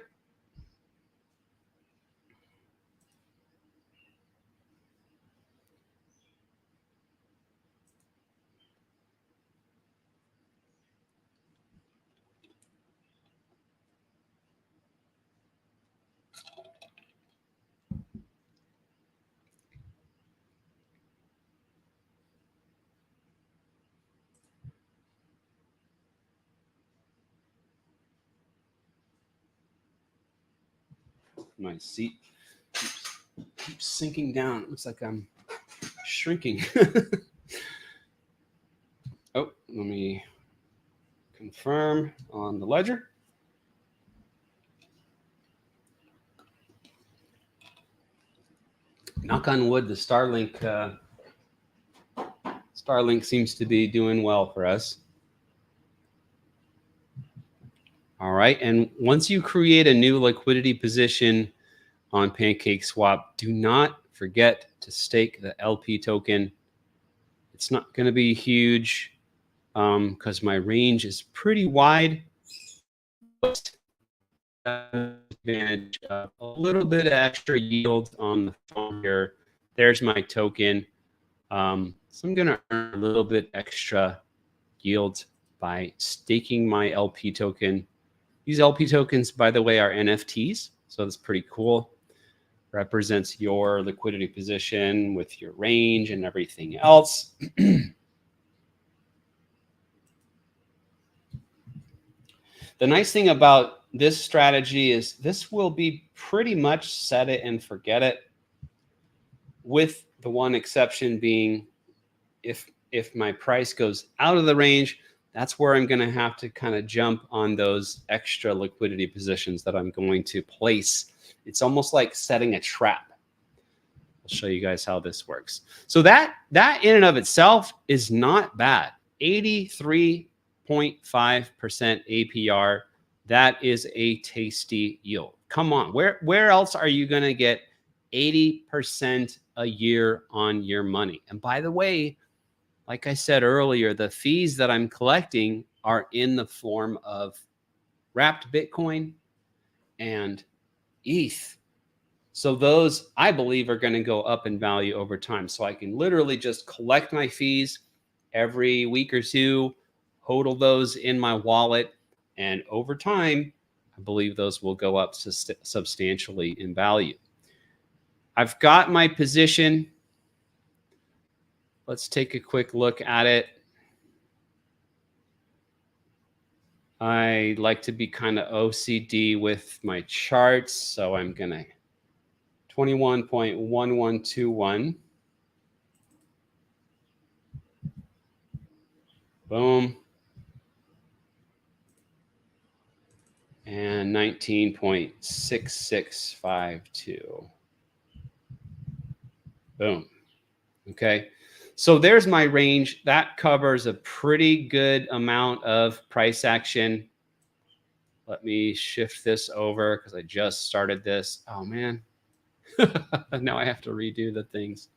Speaker 1: My seat keeps sinking down. It looks like I'm shrinking. Oh, let me confirm on the ledger. Knock on wood, the Starlink seems to be doing well for us. All right, and once you create a new liquidity position on PancakeSwap, do not forget to stake the LP token. It's not going to be huge because my range is pretty wide. Advantage of a little bit of extra yield on the phone here. There's my token. So I'm going to earn a little bit extra yield by staking my LP token. These LP tokens, by the way, are NFTs, so that's pretty cool. Represents your liquidity position with your range and everything else. The nice thing about this strategy is this will be pretty much set it and forget it, with the one exception being if my price goes out of the range, that's where I'm going to have to kind of jump on those extra liquidity positions that I'm going to place. It's almost like setting a trap. I'll show you guys how this works. So that in and of itself is not bad. 83.5% APR. That is a tasty yield. Come on, where else are you going to get 80% a year on your money? And by the way, like I said earlier, the fees that I'm collecting are in the form of wrapped Bitcoin and ETH. So those, I believe, are going to go up in value over time. So I can literally just collect my fees every week or two, hodl those in my wallet, and over time, I believe those will go up substantially in value. I've got my position. Let's take a quick look at it. I like to be kind of OCD with my charts, so I'm going to 21.1121. Boom. And 19.6652. Boom. Okay. So there's my range. That covers a pretty good amount of price action. Let me shift this over because I just started this. Oh, man. Now I have to redo the things.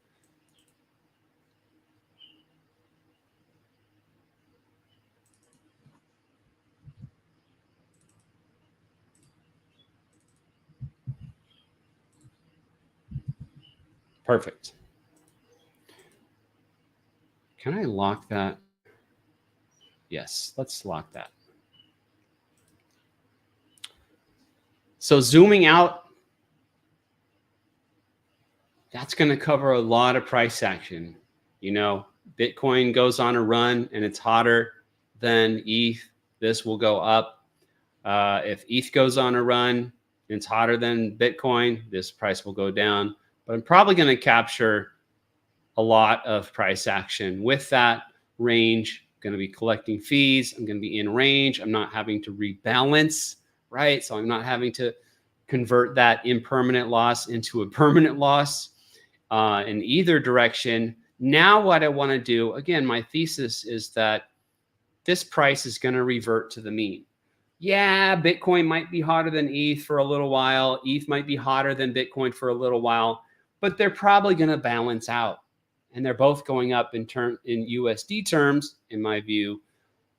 Speaker 1: Perfect. Can I lock that? Yes, let's lock that. So zooming out, that's going to cover a lot of price action. You know, Bitcoin goes on a run and it's hotter than ETH. This will go up. If ETH goes on a run and it's hotter than Bitcoin, this price will go down. But I'm probably going to capture a lot of price action with that range. I'm going to be collecting fees. I'm going to be in range. I'm not having to rebalance, right? So I'm not having to convert that impermanent loss into a permanent loss. in either direction. Now what I want to do, again, my thesis is that this price is going to revert to the mean. Yeah, Bitcoin might be hotter than ETH for a little while. ETH might be hotter than Bitcoin for a little while, but they're probably going to balance out. And they're both going up in USD terms, in my view.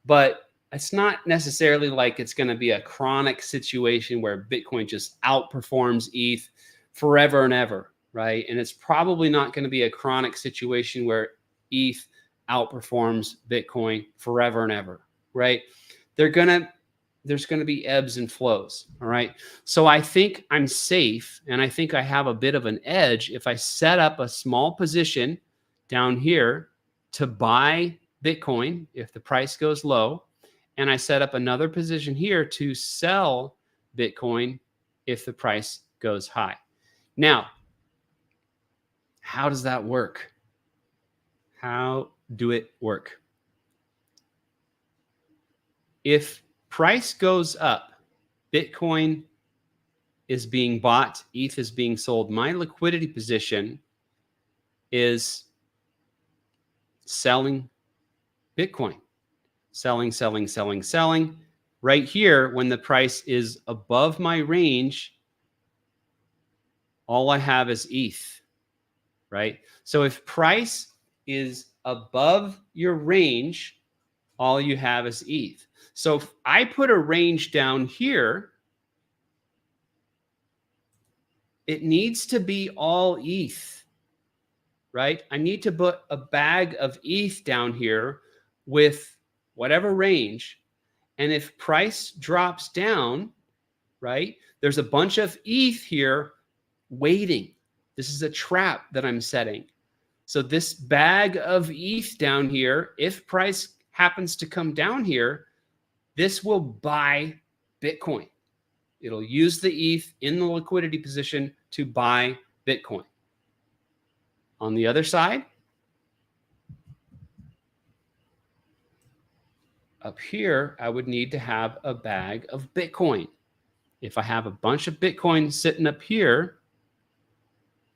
Speaker 1: But it's not necessarily like it's going to be a chronic situation where Bitcoin just outperforms ETH forever and ever, right? And it's probably not going to be a chronic situation where ETH outperforms Bitcoin forever and ever, right? There's going to be ebbs and flows, all right? So I think I'm safe, and I think I have a bit of an edge if I set up a small position down here to buy Bitcoin if the price goes low, and I set up another position here to sell Bitcoin if the price goes high. Now, how does that work? How do it work? If price goes up, Bitcoin is being bought, ETH is being sold. My liquidity position is selling Bitcoin. Selling, selling, selling, selling. Right here, when the price is above my range, all I have is ETH, right? So if price is above your range, all you have is ETH. So if I put a range down here, it needs to be all ETH, right? I need to put a bag of ETH down here with whatever range. And if price drops down, right, there's a bunch of ETH here waiting. This is a trap that I'm setting. So this bag of ETH down here, if price happens to come down here, this will buy Bitcoin. It'll use the ETH in the liquidity position to buy Bitcoin. On the other side, up here, I would need to have a bag of Bitcoin. If I have a bunch of Bitcoin sitting up here,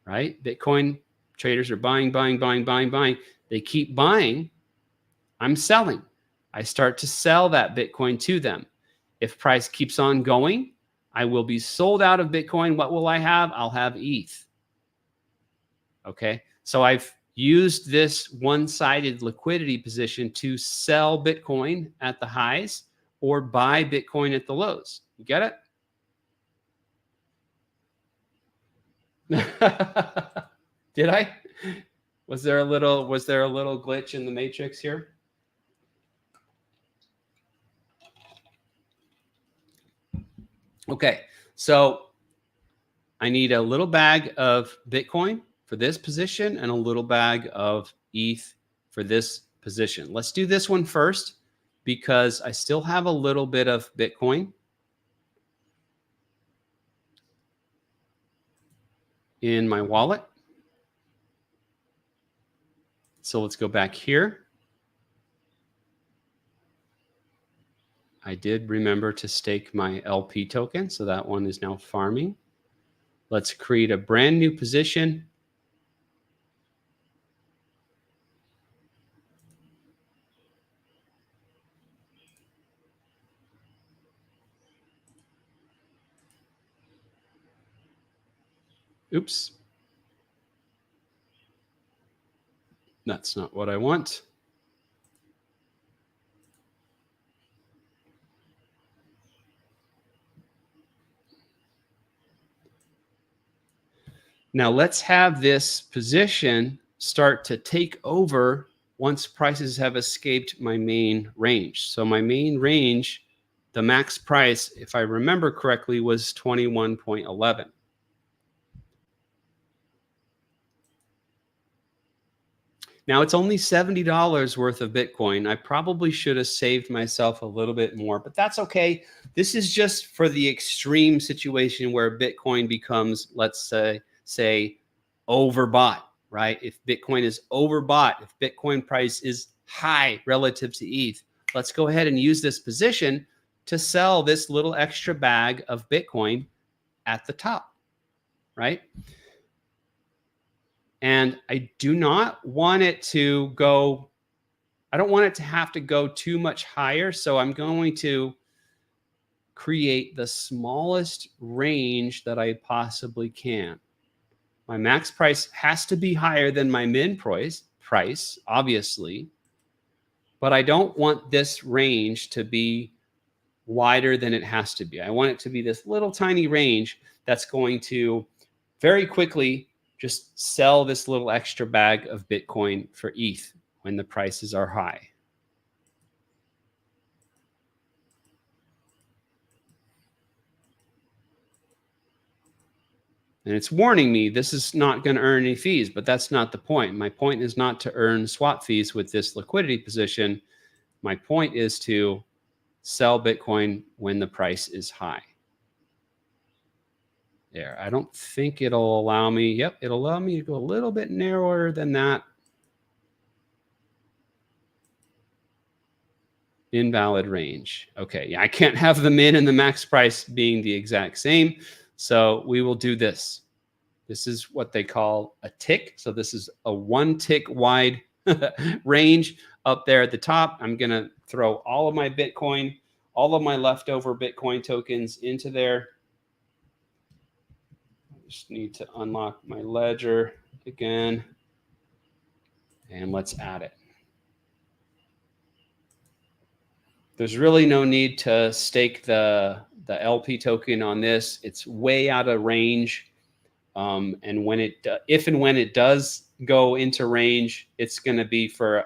Speaker 1: right? Bitcoin traders are buying, buying, buying, buying, buying. They keep buying. I'm selling. I start to sell that Bitcoin to them. If price keeps on going, I will be sold out of Bitcoin. What will I have? I'll have ETH. Okay. So I've used this one-sided liquidity position to sell Bitcoin at the highs or buy Bitcoin at the lows. You get it? Did I? Was there a little glitch in the matrix here? Okay, so I need a little bag of Bitcoin for this position and a little bag of ETH for this position. Let's do this one first because I still have a little bit of Bitcoin in my wallet. So let's go back here. I did remember to stake my LP token, so that one is now farming. Let's create a brand new position. Oops. That's not what I want. Now let's have this position start to take over once prices have escaped my main range. So my main range, the max price, if I remember correctly, was 21.11. Now it's only $70 worth of Bitcoin. I probably should have saved myself a little bit more, but that's okay. This is just for the extreme situation where Bitcoin becomes, let's say overbought, right? If Bitcoin is overbought, if Bitcoin price is high relative to ETH, let's go ahead and use this position to sell this little extra bag of Bitcoin at the top, right? And I do not want it to go, I don't want it to have to go too much higher. So I'm going to create the smallest range that I possibly can. My max price has to be higher than my min price, obviously, but I don't want this range to be wider than it has to be. I want it to be this little tiny range that's going to very quickly just sell this little extra bag of Bitcoin for ETH when the prices are high. And it's warning me this is not going to earn any fees, but that's not the point. My point is not to earn swap fees with this liquidity position. My point is to sell Bitcoin when the price is high. There, I don't think it'll allow me. Yep, it'll allow me to go a little bit narrower than that. Invalid range. Okay, yeah, I can't have the min and the max price being the exact same. So we will do this. This is what they call a tick. So this is a 1 tick wide range up there at the top. I'm going to throw all of my Bitcoin, all of my leftover Bitcoin tokens into there. I just need to unlock my ledger again. And let's add it. There's really no need to stake the LP token on this. It's way out of range. And when it, if and when it does go into range, it's going to be for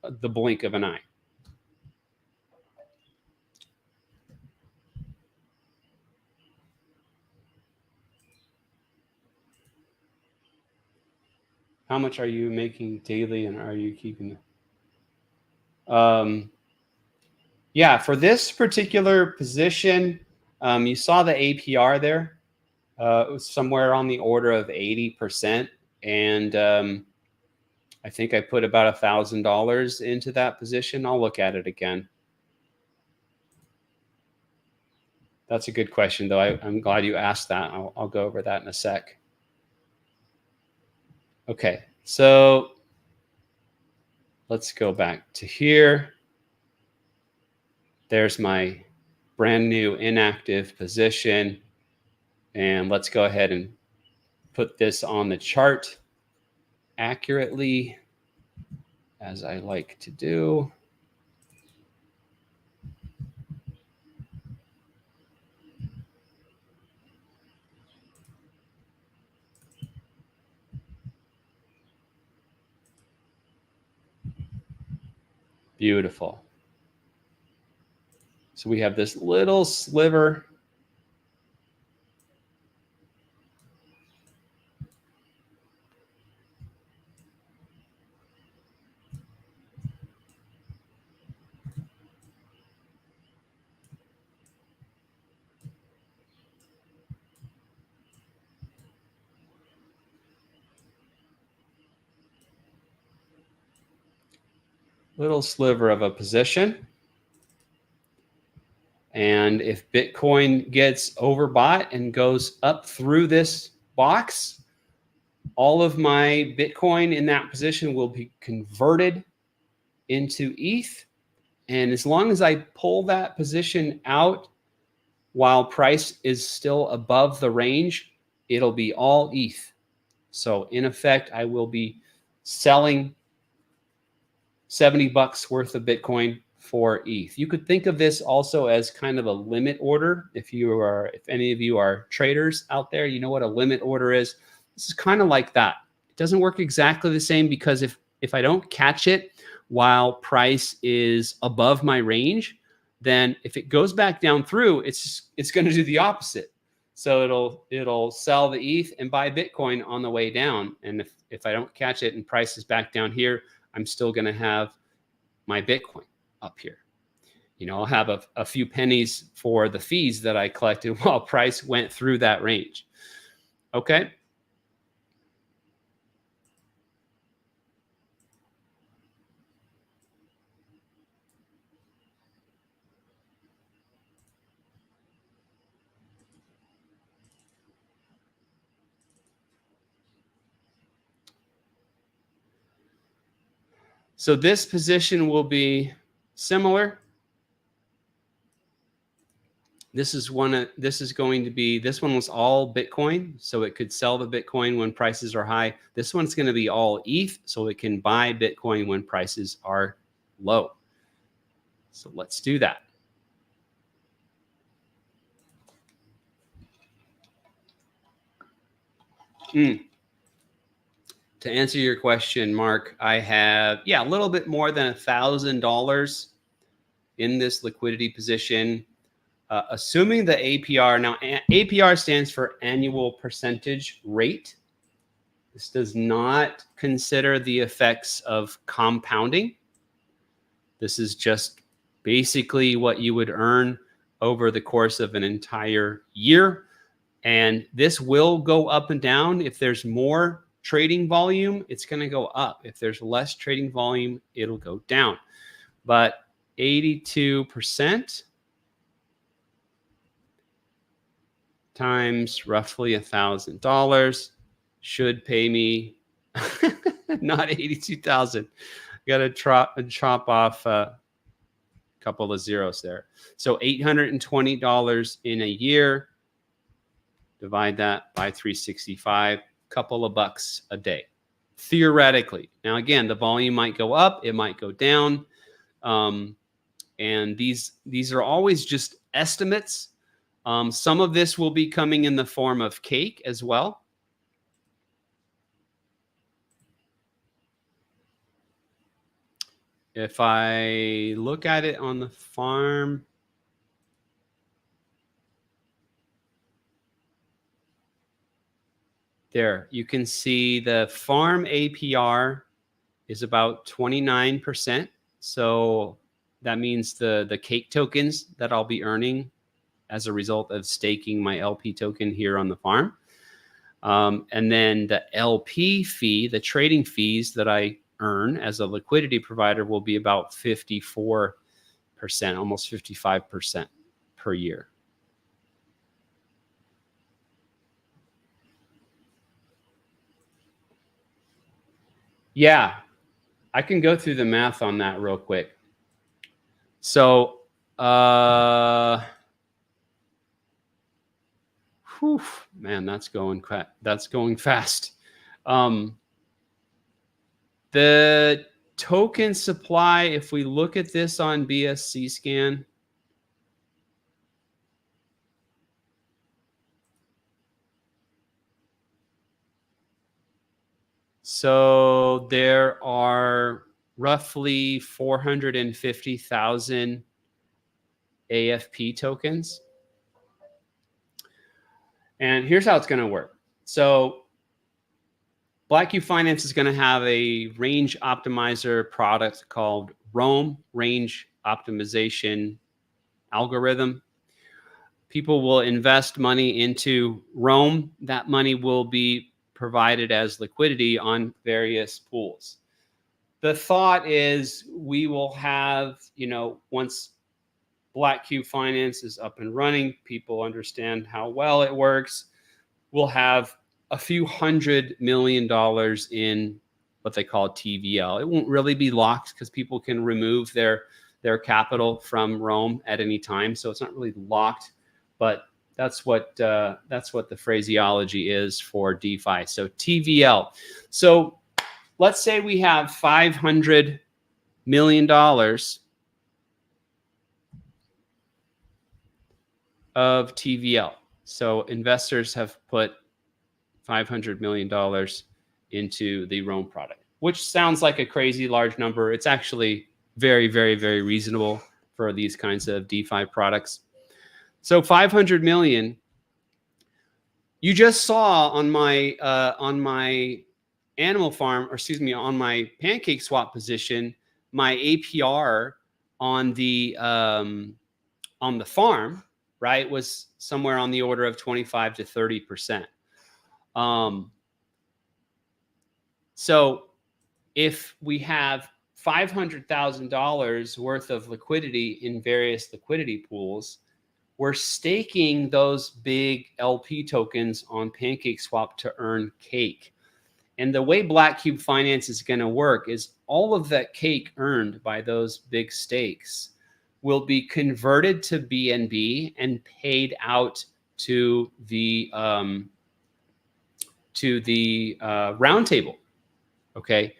Speaker 1: the blink of an eye. How much are you making daily, and are you keeping it? Yeah, for this particular position, you saw the APR there. It was somewhere on the order of 80%. And I think I put about $1,000 into that position. I'll look at it again. That's a good question, though. I'm glad you asked that. I'll go over that in a sec. Okay, so let's go back to here. There's my brand new inactive position. And let's go ahead and put this on the chart accurately, as I like to do. Beautiful. So we have this little sliver. Little sliver of a position. And if Bitcoin gets overbought and goes up through this box, all of my Bitcoin in that position will be converted into ETH. And as long as I pull that position out while price is still above the range, it'll be all ETH. So in effect, I will be selling $70 worth of Bitcoin for ETH. You could think of this also as kind of a limit order. If any of you are traders out there, you know what a limit order is. This is kind of like that. It doesn't work exactly the same, because if I don't catch it while price is above my range, then if it goes back down through, it's going to do the opposite. So it'll sell the ETH and buy Bitcoin on the way down. And if I don't catch it and price is back down here, I'm still going to have my Bitcoin up here. You know, I'll have a few pennies for the fees that I collected while price went through that range. Okay. So this position will be similar. This is going to be, this one was all Bitcoin, so it could sell the Bitcoin when prices are high. This one's going to be all ETH, so it can buy Bitcoin when prices are low. So let's do that. To answer your question, Mark, I have, a little bit more than $1,000 in this liquidity position. Assuming the APR, now APR stands for annual percentage rate. This does not consider the effects of compounding. This is just basically what you would earn over the course of an entire year. And this will go up and down. If there's more trading volume, it's going to go up. If there's less trading volume, it'll go down. But 82% times roughly $1,000 should pay me not 82,000. Got to chop off a couple of zeros there. So $820 in a year. Divide that by 365, couple of bucks a day, theoretically. Now, again, the volume might go up, it might go down. And these are always just estimates. Some of this will be coming in the form of cake as well. If I look at it on the farm, there, you can see the farm APR is about 29%. So that means the cake tokens that I'll be earning as a result of staking my LP token here on the farm. And then the LP fee, the trading fees that I earn as a liquidity provider will be about 54%, almost 55% per year. Yeah, I can go through the math on that real quick. So, man, that's going fast. The token supply, if we look at this on BSC scan, so there are roughly 450,000 AFP tokens. And here's how it's going to work. So BlackQ Finance is going to have a range optimizer product called Roam, range optimization algorithm. People will invest money into Roam. That money will be provided as liquidity on various pools. The thought is we will have, once BlackQ Finance is up and running, people understand how well it works, we'll have a few $100 million in what they call TVL. It won't really be locked because people can remove their capital from Roam at any time, so it's not really locked. But that's what the phraseology is for DeFi. So TVL. So let's say we have $500 million of TVL. So investors have put $500 million into the Roam product, which sounds like a crazy large number. It's actually very, very, very reasonable for these kinds of DeFi products. So 500 million. You just saw on my animal farm, or excuse me, on my pancake swap position, my APR on the farm, right, was somewhere on the order of 25 to 30%. So if we have $500,000 worth of liquidity in various liquidity pools, we're staking those big LP tokens on PancakeSwap to earn cake. And the way Black Cube Finance is going to work is all of that cake earned by those big stakes will be converted to BNB and paid out to the roundtable. Okay,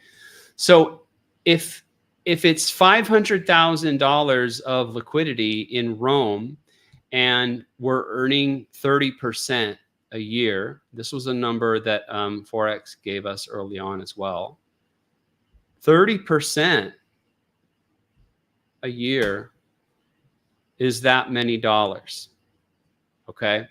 Speaker 1: so if it's $500,000 of liquidity in Rome, and we're earning 30% a year, this was a number that Forex gave us early on as well. 30% a year is that many dollars, okay,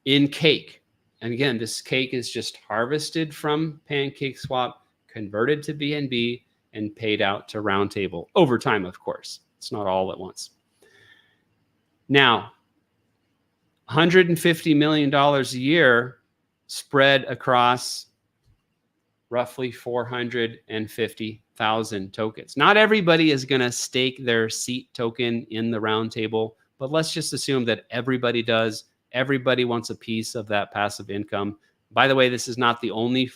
Speaker 1: in cake. And again, this cake is just harvested from PancakeSwap, converted to BNB, and paid out to Roundtable over time, of course. It's not all at once. Now, $150 million a year spread across roughly 450,000 tokens. Not everybody is going to stake their seat token in the roundtable, but let's just assume that everybody does. Everybody wants a piece of that passive income. By the way, this is not the only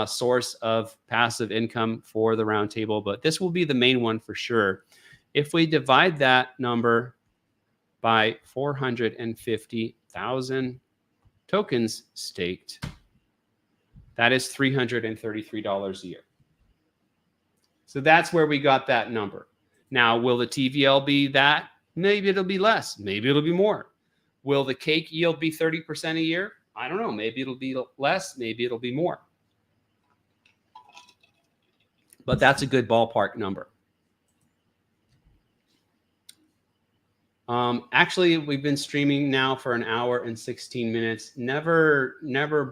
Speaker 1: source of passive income for the roundtable, but this will be the main one for sure. If we divide that number by 450,000 tokens staked, that is $333 a year. So that's where we got that number. Now, will the TVL be that? Maybe it'll be less. Maybe it'll be more. Will the cake yield be 30% a year? I don't know. Maybe it'll be less. Maybe it'll be more. But that's a good ballpark number. Actually, we've been streaming now for an hour and 16 minutes. Never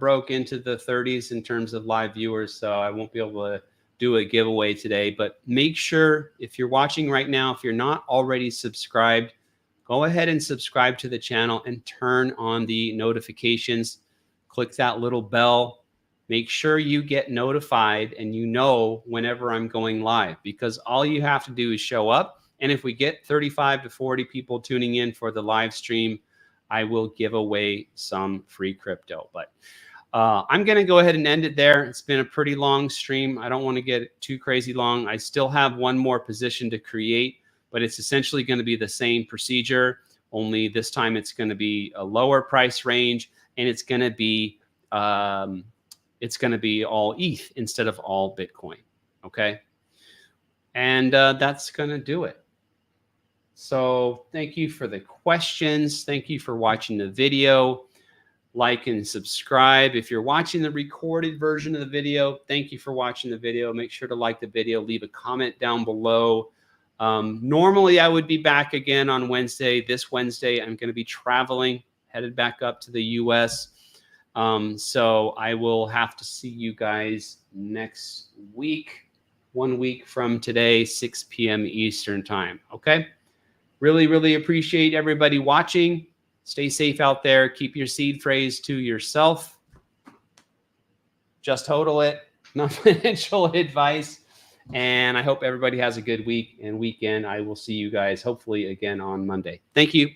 Speaker 1: broke into the 30s in terms of live viewers, so I won't be able to do a giveaway today. But make sure, if you're watching right now, if you're not already subscribed, go ahead and subscribe to the channel and turn on the notifications. Click that little bell. Make sure you get notified and you know whenever I'm going live, because all you have to do is show up. And if we get 35 to 40 people tuning in for the live stream, I will give away some free crypto. But I'm going to go ahead and end it there. It's been a pretty long stream. I don't want to get too crazy long. I still have one more position to create, but it's essentially going to be the same procedure, only this time it's going to be a lower price range, and it's going to be all ETH instead of all Bitcoin. Okay, and that's going to do it. So thank you for the questions. Thank you for watching the video. Like and subscribe. If you're watching the recorded version of the video, thank you for watching the video. Make sure to like the video. Leave a comment down below. Normally, I would be back again on Wednesday. This Wednesday, I'm going to be traveling, headed back up to the U.S. So I will have to see you guys next week, 1 week from today, 6 p.m. Eastern time. Okay? Really, really appreciate everybody watching. Stay safe out there. Keep your seed phrase to yourself. Just hodl it. Not financial advice. And I hope everybody has a good week and weekend. I will see you guys hopefully again on Monday. Thank you.